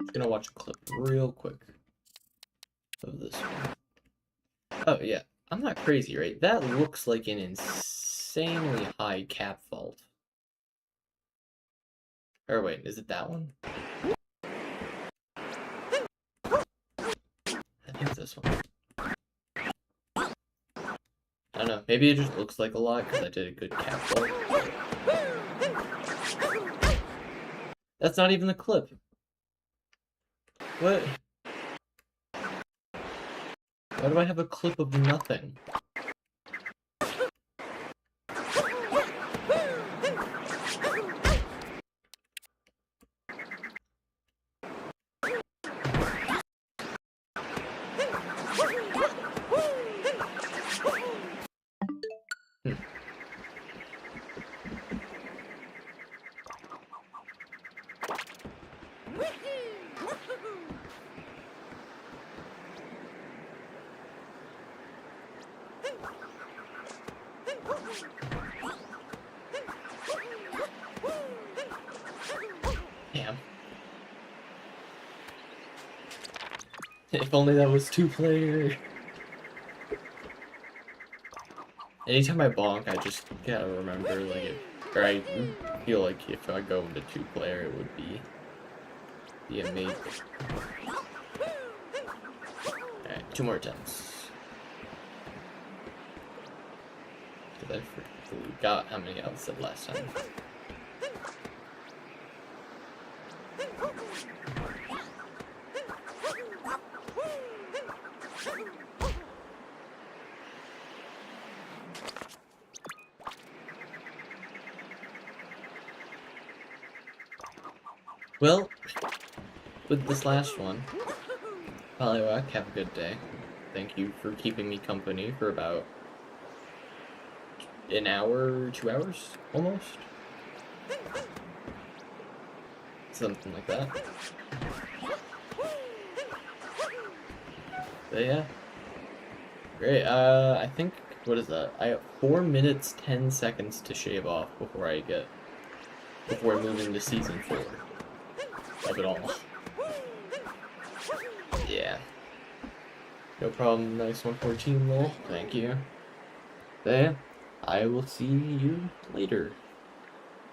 I'm gonna watch a clip real quick of this one. Oh yeah, I'm not crazy, right? That looks like an insanely high cap vault. Or wait, is it that one? I think it's this one. I don't know, maybe it just looks like a lot because I did a good cap vault. That's not even the clip. What? Why do I have a clip of nothing? Damn. If only that was 2-player. Anytime I bonk, I just gotta remember, like, or I feel like if I go into 2-player, it would be amazing. Alright, 2 more attempts. Because I forgot how many I said last time. Well, with this last one, Poliwag, have a good day. Thank you for keeping me company for about an hour, 2 hours, almost? Something like that. But yeah. Great, I think, what is that? I have 4 minutes, 10 seconds to shave off before I move into Season 4 of it all. Yeah. No problem, nice 114 lol. Thank you. But yeah, I will see you later.